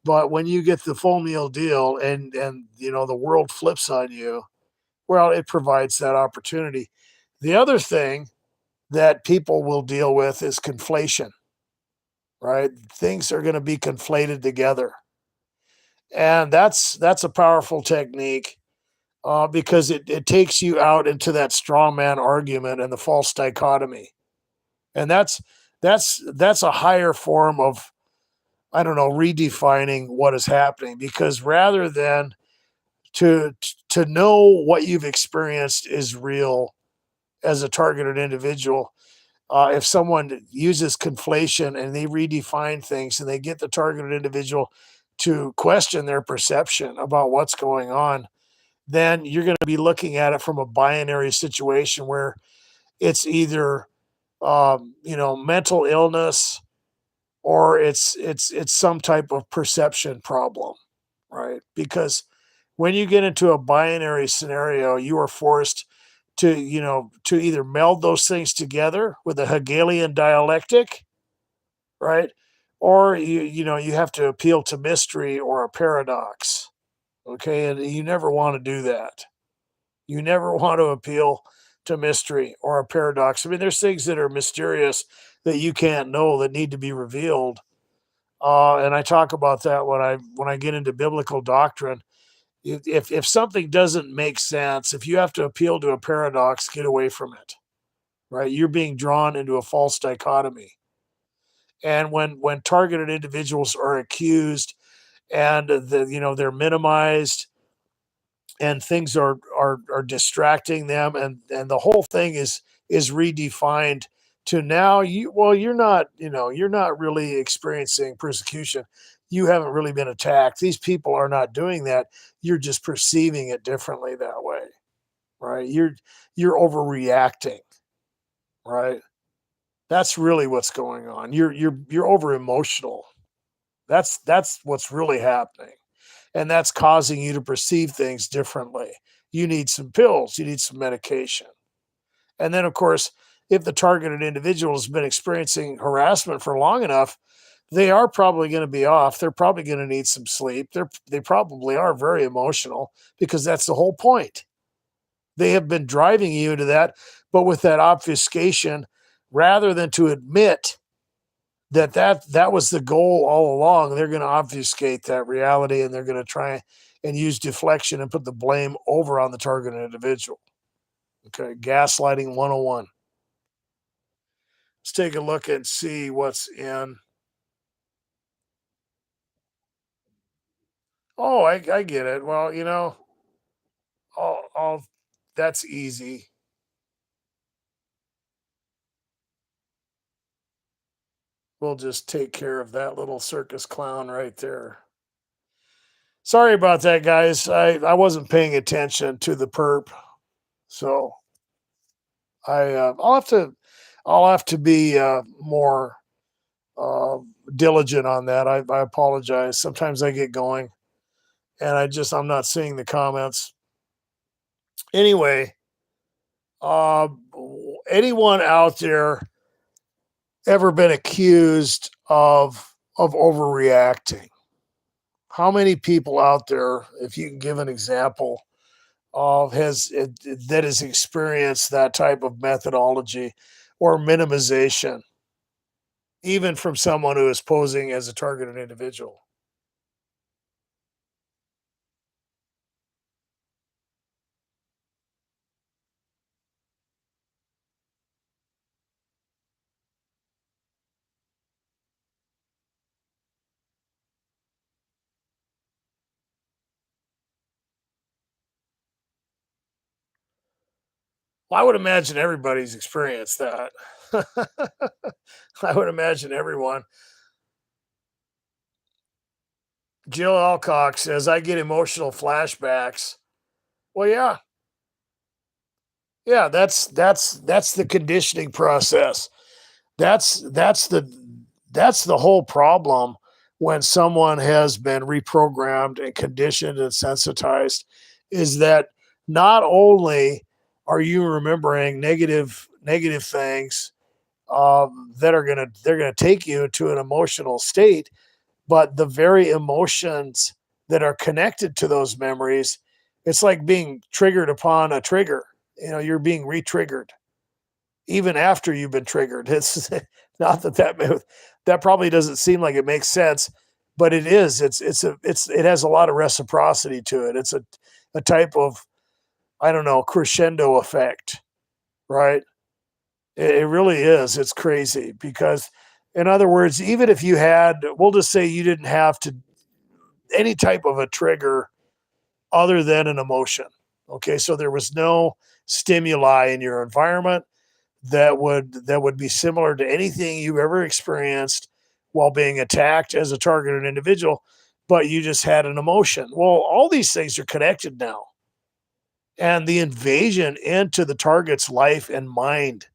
But when you get the full meal deal and the world flips on you, well, it provides that opportunity. The other thing that people will deal with is conflation, right? Things are going to be conflated together. And that's a powerful technique because it takes you out into that straw man argument and the false dichotomy. And that's a higher form of, I don't know, redefining what is happening, because rather than to know what you've experienced is real as a targeted individual, if someone uses conflation and they redefine things and they get the targeted individual to question their perception about what's going on, then you're going to be looking at it from a binary situation where it's either mental illness or it's some type of perception problem, right? Because when you get into a binary scenario, you are forced to either meld those things together with a Hegelian dialectic, right? Or you have to appeal to mystery or a paradox. Okay. And you never want to do that. You never want to appeal to mystery or a paradox. I mean, there's things that are mysterious that you can't know that need to be revealed. And I talk about that when I get into biblical doctrine. If something doesn't make sense, if you have to appeal to a paradox, get away from it. Right? You're being drawn into a false dichotomy. And when targeted individuals are accused and they're minimized and things are distracting them, and the whole thing is redefined to now you're not really experiencing persecution. You haven't really been attacked. These people are not doing that. You're just perceiving it differently that way, right? You're overreacting, right? That's really what's going on. You're over emotional. That's what's really happening. And that's causing you to perceive things differently. You need some pills, you need some medication. And then of course, if the targeted individual has been experiencing harassment for long enough, they are probably going to be off. They're probably going to need some sleep. They probably are very emotional because that's the whole point. They have been driving you into that, but with that obfuscation, rather than to admit that was the goal all along. They're going to obfuscate that reality, and they're going to try and use deflection and put the blame over on the targeted individual. Okay, gaslighting 101. Let's take a look and see what's in Oh, I get it. Well, I'll that's easy. We'll just take care of that little circus clown right there. Sorry about that, guys. I wasn't paying attention to the perp, so I'll have to be more uh, diligent on that. I apologize. Sometimes I get going, and I'm not seeing the comments. Anyway, uh, anyone out there ever been accused of overreacting? How many people out there, if you can give an example, that has experienced that type of methodology or minimization, even from someone who is posing as a targeted individual? Well, I would imagine everybody's experienced that. I would imagine everyone. Jill Alcock says, I get emotional flashbacks. Well, yeah, yeah, that's the conditioning process. That's that's the that's the whole problem when someone has been reprogrammed and conditioned and sensitized, is that not only are you remembering negative things that are they're gonna take you to an emotional state, but the very emotions that are connected to those memories, it's like being triggered upon a trigger. You're being re-triggered even after you've been triggered. It's not that probably doesn't seem like it makes sense, but it is. It has a lot of reciprocity to it. It's a type of, I don't know, crescendo effect, right? It really is. It's crazy because, in other words, even if you had, we'll just say you didn't have to any type of a trigger other than an emotion. Okay, so there was no stimuli in your environment that would be similar to anything you've ever experienced while being attacked as a targeted individual, but you just had an emotion. Well, all these things are connected now, and the invasion into the target's life and mind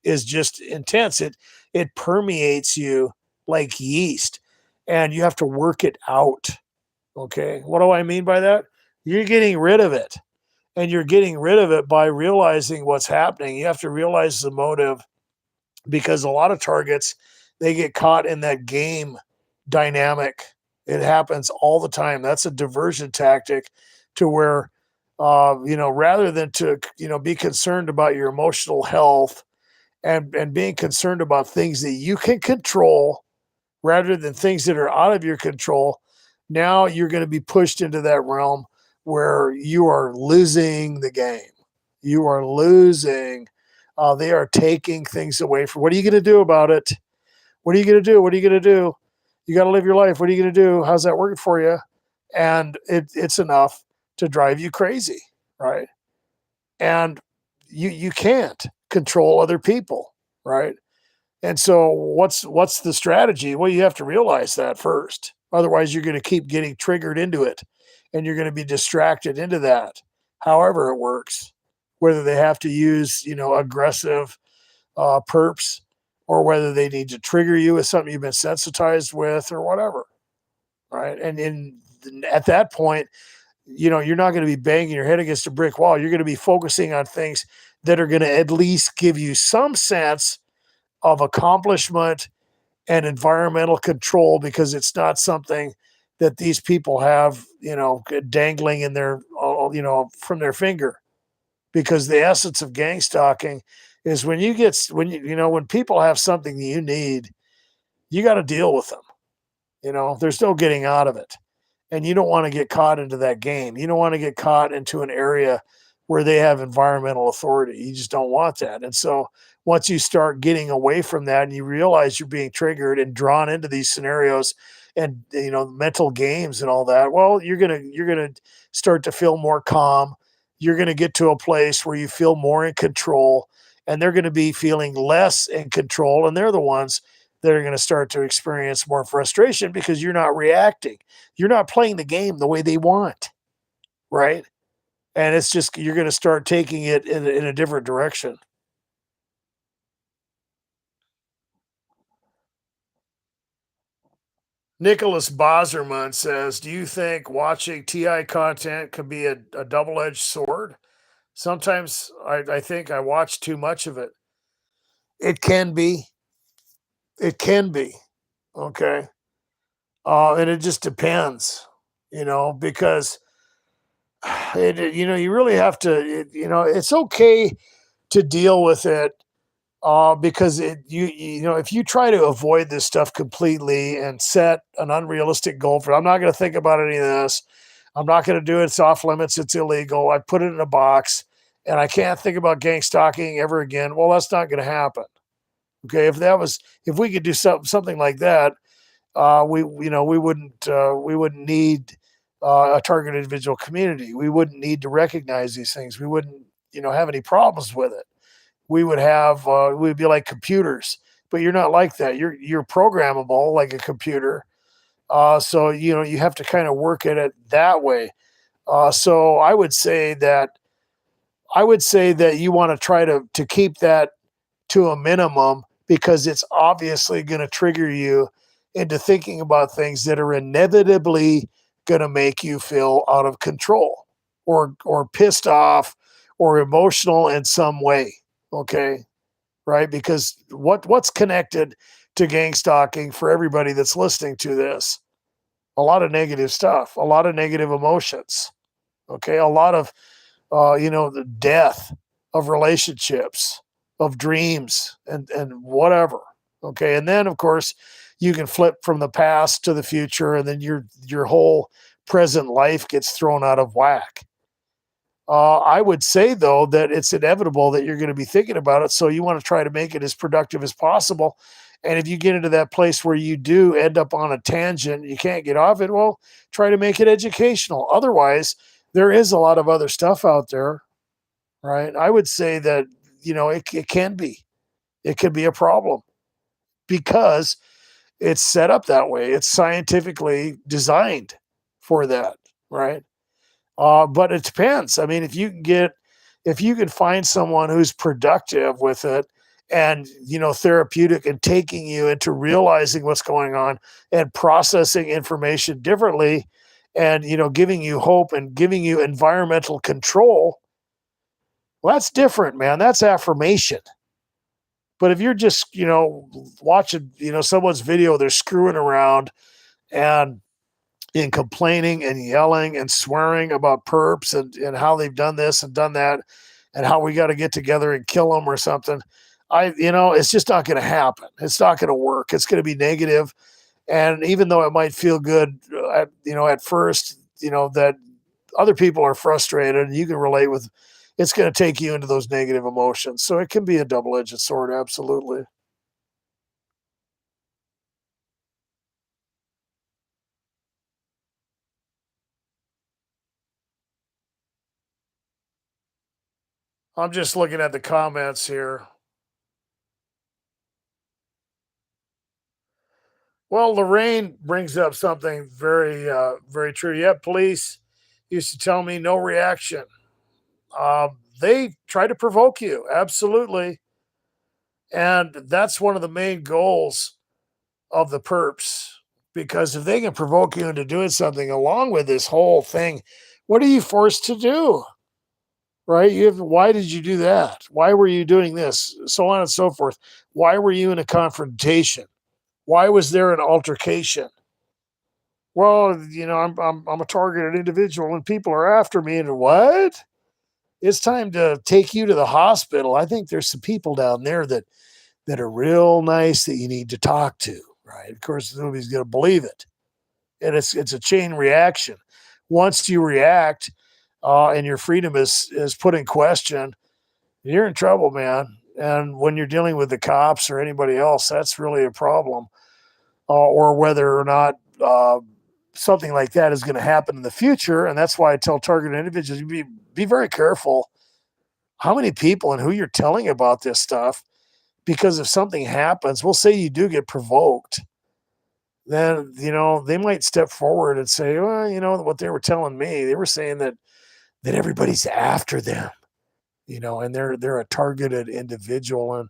is just intense. It permeates you like yeast, and you have to work it out. Okay, what do I mean by that? You're getting rid of it, and you're getting rid of it by realizing what's happening. You have to realize the motive, because a lot of targets, they get caught in that game dynamic. It happens all the time. That's a diversion tactic to where rather than to be concerned about your emotional health and being concerned about things that you can control rather than things that are out of your control, now you're going to be pushed into that realm where you are losing the game. You are losing. They are taking things away from. What are you going to do about it? What are you going to do? What are you going to do? You got to live your life. What are you going to do? How's that working for you? And it's enough to drive you crazy, right? And you can't control other people, right? And so what's the strategy? Well, you have to realize that first. Otherwise, you're going to keep getting triggered into it, and you're going to be distracted into that. However it works, whether they have to use, aggressive perps, or whether they need to trigger you with something you've been sensitized with or whatever, right? And at that point, you're not going to be banging your head against a brick wall. You're going to be focusing on things that are going to at least give you some sense of accomplishment and environmental control, because it's not something that these people have, dangling in their, from their finger. Because the essence of gang stalking is when people have something that you need, you got to deal with them. There's no getting out of it. And you don't want to get caught into that game. You don't want to get caught into an area where they have environmental authority. You just don't want that. And so once you start getting away from that and you realize you're being triggered and drawn into these scenarios, and mental games and all that. Well, you're gonna start to feel more calm. You're gonna get to a place where you feel more in control, and they're gonna be feeling less in control, and they're the ones that are gonna start to experience more frustration because you're not reacting. You're not playing the game the way they want, right? And it's just you're gonna start taking it in a different direction. Nicholas Boserman says, "Do you think watching TI content can be a double-edged sword? Sometimes I think I watch too much of it. It can be. It can be. Okay. And it just depends, because you really have to, it's okay to deal with it because if you try to avoid this stuff completely and set an unrealistic goal for, I'm not going to think about any of this. I'm not going to do it. It's off limits. It's illegal. I put it in a box and I can't think about gang stalking ever again. Well, that's not going to happen. Okay. If we could do something like that, we wouldn't need a target individual community. We wouldn't need to recognize these things. We wouldn't, have any problems with it. We'd be like computers, but you're not like that. You're programmable like a computer. So you have to kind of work at it that way. So I would say that you want to try to keep that to a minimum because it's obviously going to trigger you into thinking about things that are inevitably going to make you feel out of control or pissed off or emotional in some way. Okay, right? Because what's connected to gang stalking for everybody that's listening to this? A lot of negative stuff, a lot of negative emotions. Okay, a lot of the death of relationships, of dreams, and whatever. Okay, and then of course you can flip from the past to the future, and then your whole present life gets thrown out of whack. I would say though that it's inevitable that you're going to be thinking about it, so you want to try to make it as productive as possible. And if you get into that place where you do end up on a tangent, you can't get off it. Well, try to make it educational. Otherwise, there is a lot of other stuff out there, right? I would say that it can be, it could be a problem because it's set up that way. It's scientifically designed for that, right? But it depends. I mean, if you can find someone who's productive with it and, therapeutic and taking you into realizing what's going on and processing information differently and, giving you hope and giving you environmental control, well, that's different, man. That's affirmation. But if you're just, watching, someone's video, they're screwing around and complaining and yelling and swearing about perps and how they've done this and done that and how we got to get together and kill them or something. It's just not going to happen. It's not going to work. It's going to be negative. And even though it might feel good, at first, that other people are frustrated and you can relate with, it's going to take you into those negative emotions. So it can be a double-edged sword. Absolutely. I'm just looking at the comments here. Well, Lorraine brings up something very, very true. Yeah, police used to tell me no reaction. They try to provoke you, absolutely, and that's one of the main goals of the perps. Because if they can provoke you into doing something along with this whole thing, what are you forced to do? Right? Why did you do that? Why were you doing this? So on and so forth. Why were you in a confrontation? Why was there an altercation? Well, I'm a targeted individual and people are after me. And what? It's time to take you to the hospital. I think there's some people down there that are real nice that you need to talk to. Right? Of course, nobody's going to believe it, and it's a chain reaction. Once you react, and your freedom is put in question, you're in trouble, man. And when you're dealing with the cops or anybody else, that's really a problem. Or whether or not uh, something like that is going to happen in the future. And that's why I tell targeted individuals, be very careful how many people and who you're telling about this stuff. Because if something happens, we'll say you do get provoked, then, they might step forward and say, well, what they were telling me, they were saying that everybody's after them, and they're a targeted individual,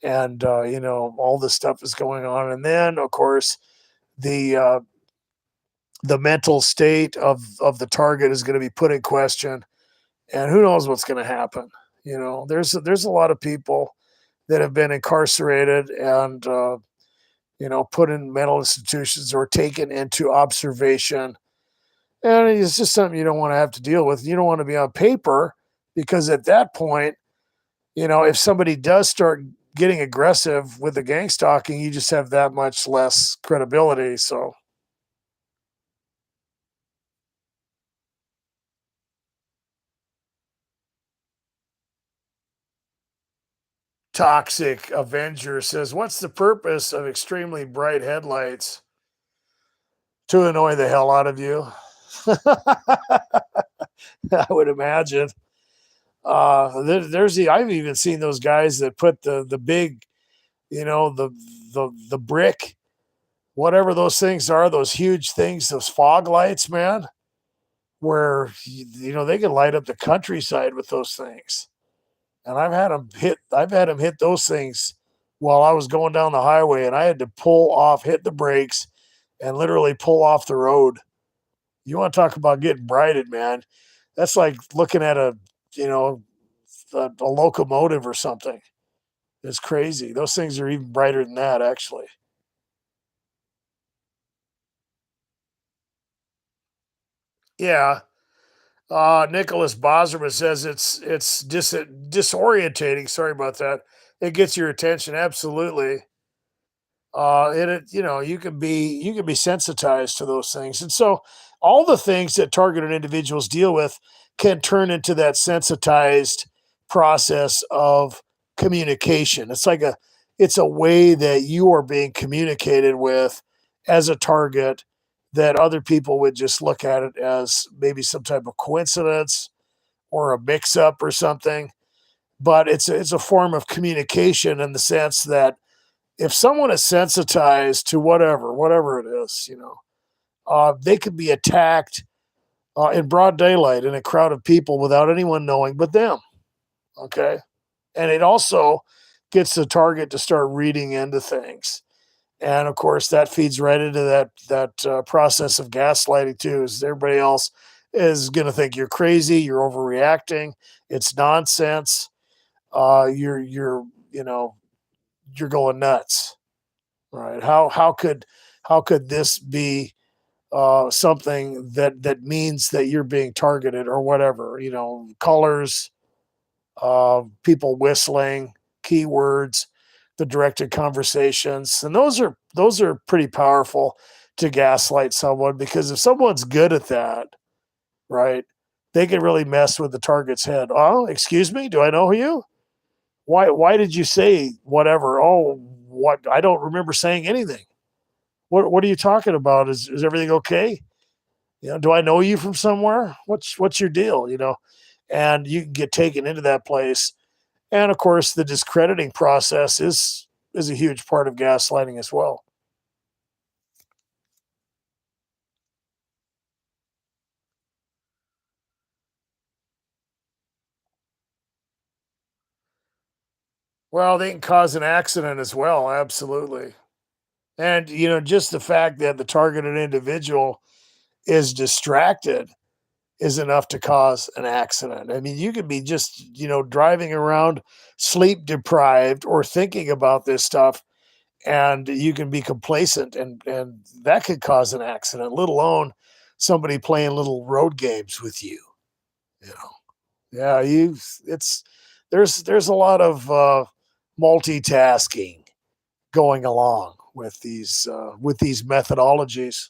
and all this stuff is going on. And then, of course, the uh, the mental state of the target is going to be put in question, and who knows what's going to happen. There's a lot of people that have been incarcerated and put in mental institutions or taken into observation, and it's just something you don't want to have to deal with. You don't want to be on paper, because at that point, if somebody does start getting aggressive with the gang stalking, you just have that much less credibility. So Toxic Avenger says, "What's the purpose of extremely bright headlights? To annoy the hell out of you." I would imagine. I've even seen those guys that put the big, you know, the the brick, whatever those things are, those huge things, those fog lights, man, where they can light up the countryside with those things. And I've had them hit those things while I was going down the highway, and I had to pull off, hit the brakes, and literally pull off the road. You want to talk about getting brighted, man? That's like looking at you know, a locomotive or something. It's crazy. Those things are even brighter than that, actually. Yeah. Nicholas Bosserman says it's disorientating. Sorry about that. It gets your attention. Absolutely. You can be sensitized to those things, and so all the things that targeted individuals deal with can turn into that sensitized process of communication. It's a way that you are being communicated with as a target, that other people would just look at it as maybe some type of coincidence or a mix up or something. But it's a form of communication, in the sense that if someone is sensitized to whatever it is, they could be attacked in broad daylight in a crowd of people without anyone knowing but them. Okay. And it also gets the target to start reading into things. And of course, that feeds right into that process of gaslighting too. Is everybody else is going to think you're crazy, you're overreacting, it's nonsense, you're going nuts. Right? How could this be something that means that you're being targeted or whatever? Colors, people whistling, keywords, the directed conversations, and those are pretty powerful to gaslight someone, because if someone's good at that, right, they can really mess with the target's head. Oh, excuse me, do I know you? Why did you say whatever? Oh, what? I don't remember saying anything. What are you talking about? Is everything okay? Do I know you from somewhere? What's your deal? And you can get taken into that place. And of course, the discrediting process is a huge part of gaslighting as well. Well, they can cause an accident as well, absolutely. And just the fact that the targeted individual is distracted is enough to cause an accident. I mean, you could be just, driving around sleep deprived or thinking about this stuff, and you can be complacent, and that could cause an accident, let alone somebody playing little road games with you, you know. Yeah, you it's there's a lot of multitasking going along with these methodologies.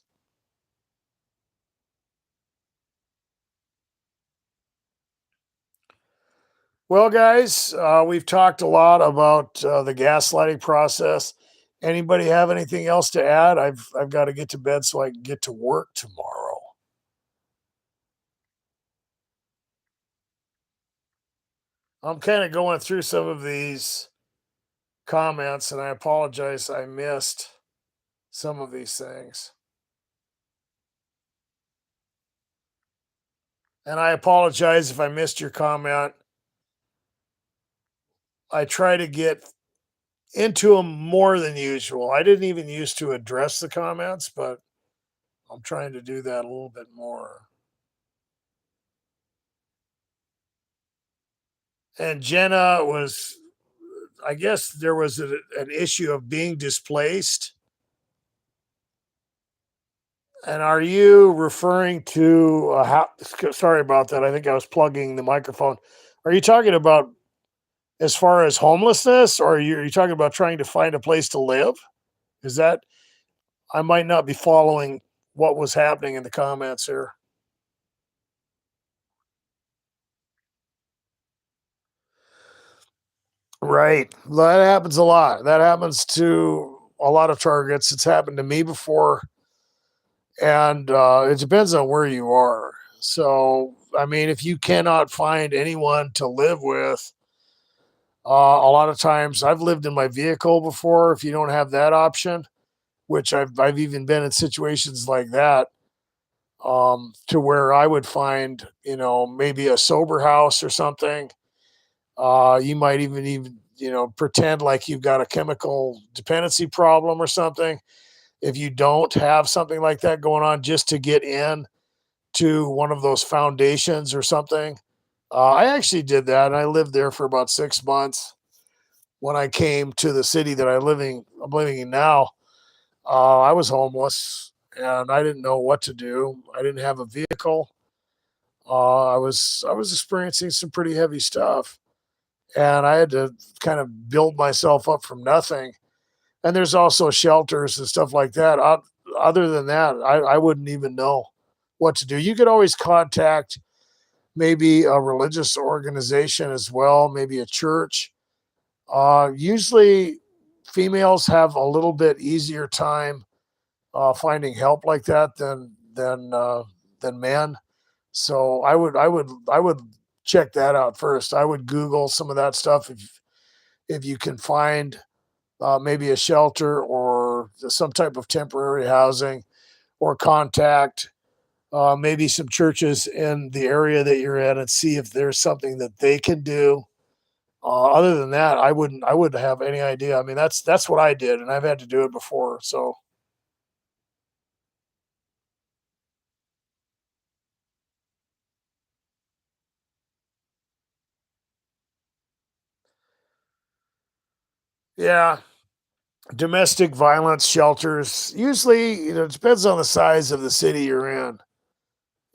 Well, guys, we've talked a lot about the gaslighting process Anybody have anything else to add? I've got to get to bed so I can get to work tomorrow. I'm kind of going through some of these comments, and I apologize I missed some of these things. And I apologize if I missed your comment. I try to get into them more than usual. I didn't even used to address the comments, but I'm trying to do that a little bit more. And Jenna was, I guess there was an issue of being displaced. And are you referring to how? Sorry about that. I think I was plugging the microphone. Are you talking about as far as homelessness, or are you talking about trying to find a place to live? Is that I might not be following what was happening in the comments here. Right. Well, that happens a lot. That happens to a lot of targets. It's happened to me before, and it depends on where you are. So, I mean, if you cannot find anyone to live with, a lot of times I've lived in my vehicle before. If you don't have that option, which I've even been in situations like that, to where I would find, maybe a sober house or something. You might even pretend like you've got a chemical dependency problem or something. If you don't have something like that going on, just to get in to one of those foundations or something. I actually did that, and I lived there for about 6 months when I came to the city that I'm living in now. I was homeless and I didn't know what to do. I didn't have a vehicle. I was experiencing some pretty heavy stuff, and I had to kind of build myself up from nothing. And there's also shelters and stuff like that. Other than that, I wouldn't even know what to do. You could always contact maybe a religious organization as well, maybe a church. Usually, females have a little bit easier time finding help like that than men. So I would check that out first. I would Google some of that stuff if you can find maybe a shelter or some type of temporary housing, or contact maybe some churches in the area that you're in and see if there's something that they can do. Other than that, I wouldn't have any idea. I mean, that's what I did, and I've had to do it before. So yeah, domestic violence shelters usually, it depends on the size of the city you're in.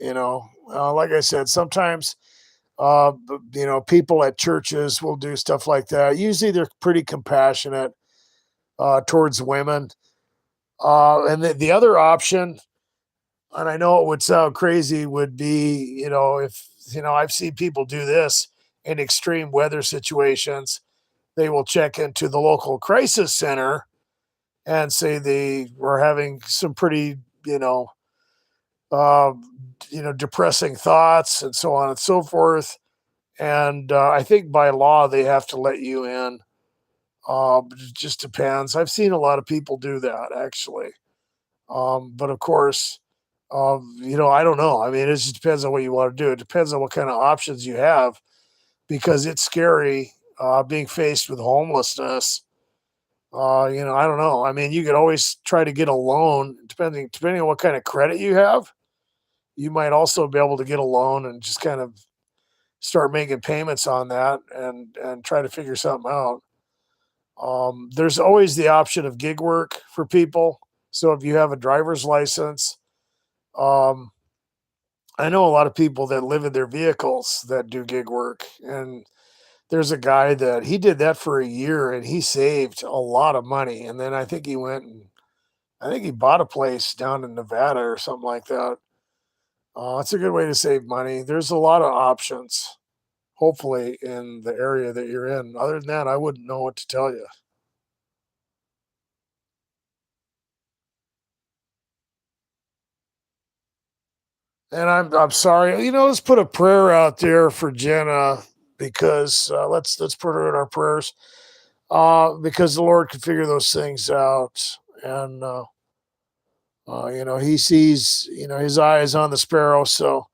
Like I said, sometimes people at churches will do stuff like that. Usually, they're pretty compassionate towards women. And the other option, and I know it would sound crazy, would be, if, I've seen people do this in extreme weather situations. They will check into the local crisis center and say they were having some pretty, uh, depressing thoughts and so on and so forth. And I think by law they have to let you in. But it just depends. I've seen a lot of people do that actually. But of course, I don't know. I mean, it just depends on what you want to do. It depends on what kind of options you have, because it's scary being faced with homelessness. I don't know. I mean, you could always try to get a loan, depending on what kind of credit you have. You might also be able to get a loan and just kind of start making payments on that and try to figure something out. There's always the option of gig work for people. So if you have a driver's license, um, I know a lot of people that live in their vehicles that do gig work. And there's a guy that he did that for a year and he saved a lot of money. And then I think he bought a place down in Nevada or something like that. It's a good way to save money. There's a lot of options, hopefully, in the area that you're in. Other than that, I wouldn't know what to tell you. And I'm sorry. Let's put a prayer out there for Jenna because let's put her in our prayers. Because the Lord can figure those things out, and He sees, His eye is on the sparrow. So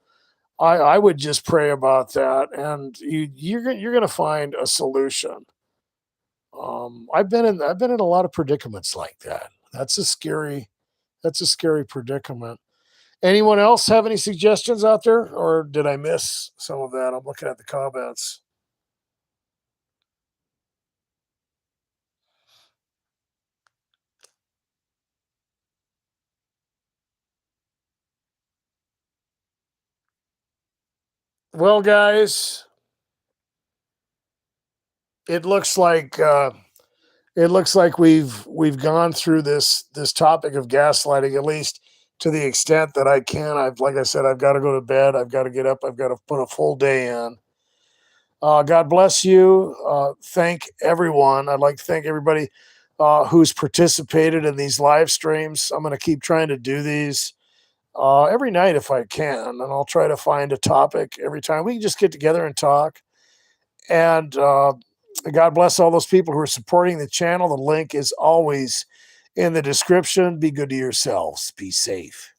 I would just pray about that, and you're gonna find a solution. I've been in a lot of predicaments like that. That's a scary predicament. Anyone else have any suggestions out there, or did I miss some of that? I'm looking at the comments. Well, guys, it looks like we've gone through this topic of gaslighting, at least to the extent that I can. Like I said, I've got to go to bed. I've got to get up. I've got to put a full day in. God bless you. Thank everyone. I'd like to thank everybody who's participated in these live streams. I'm going to keep trying to do these every night if I can, and I'll try to find a topic every time. We can just get together and talk. And God bless all those people who are supporting the channel. The link is always in the description. Be good to yourselves. Be safe.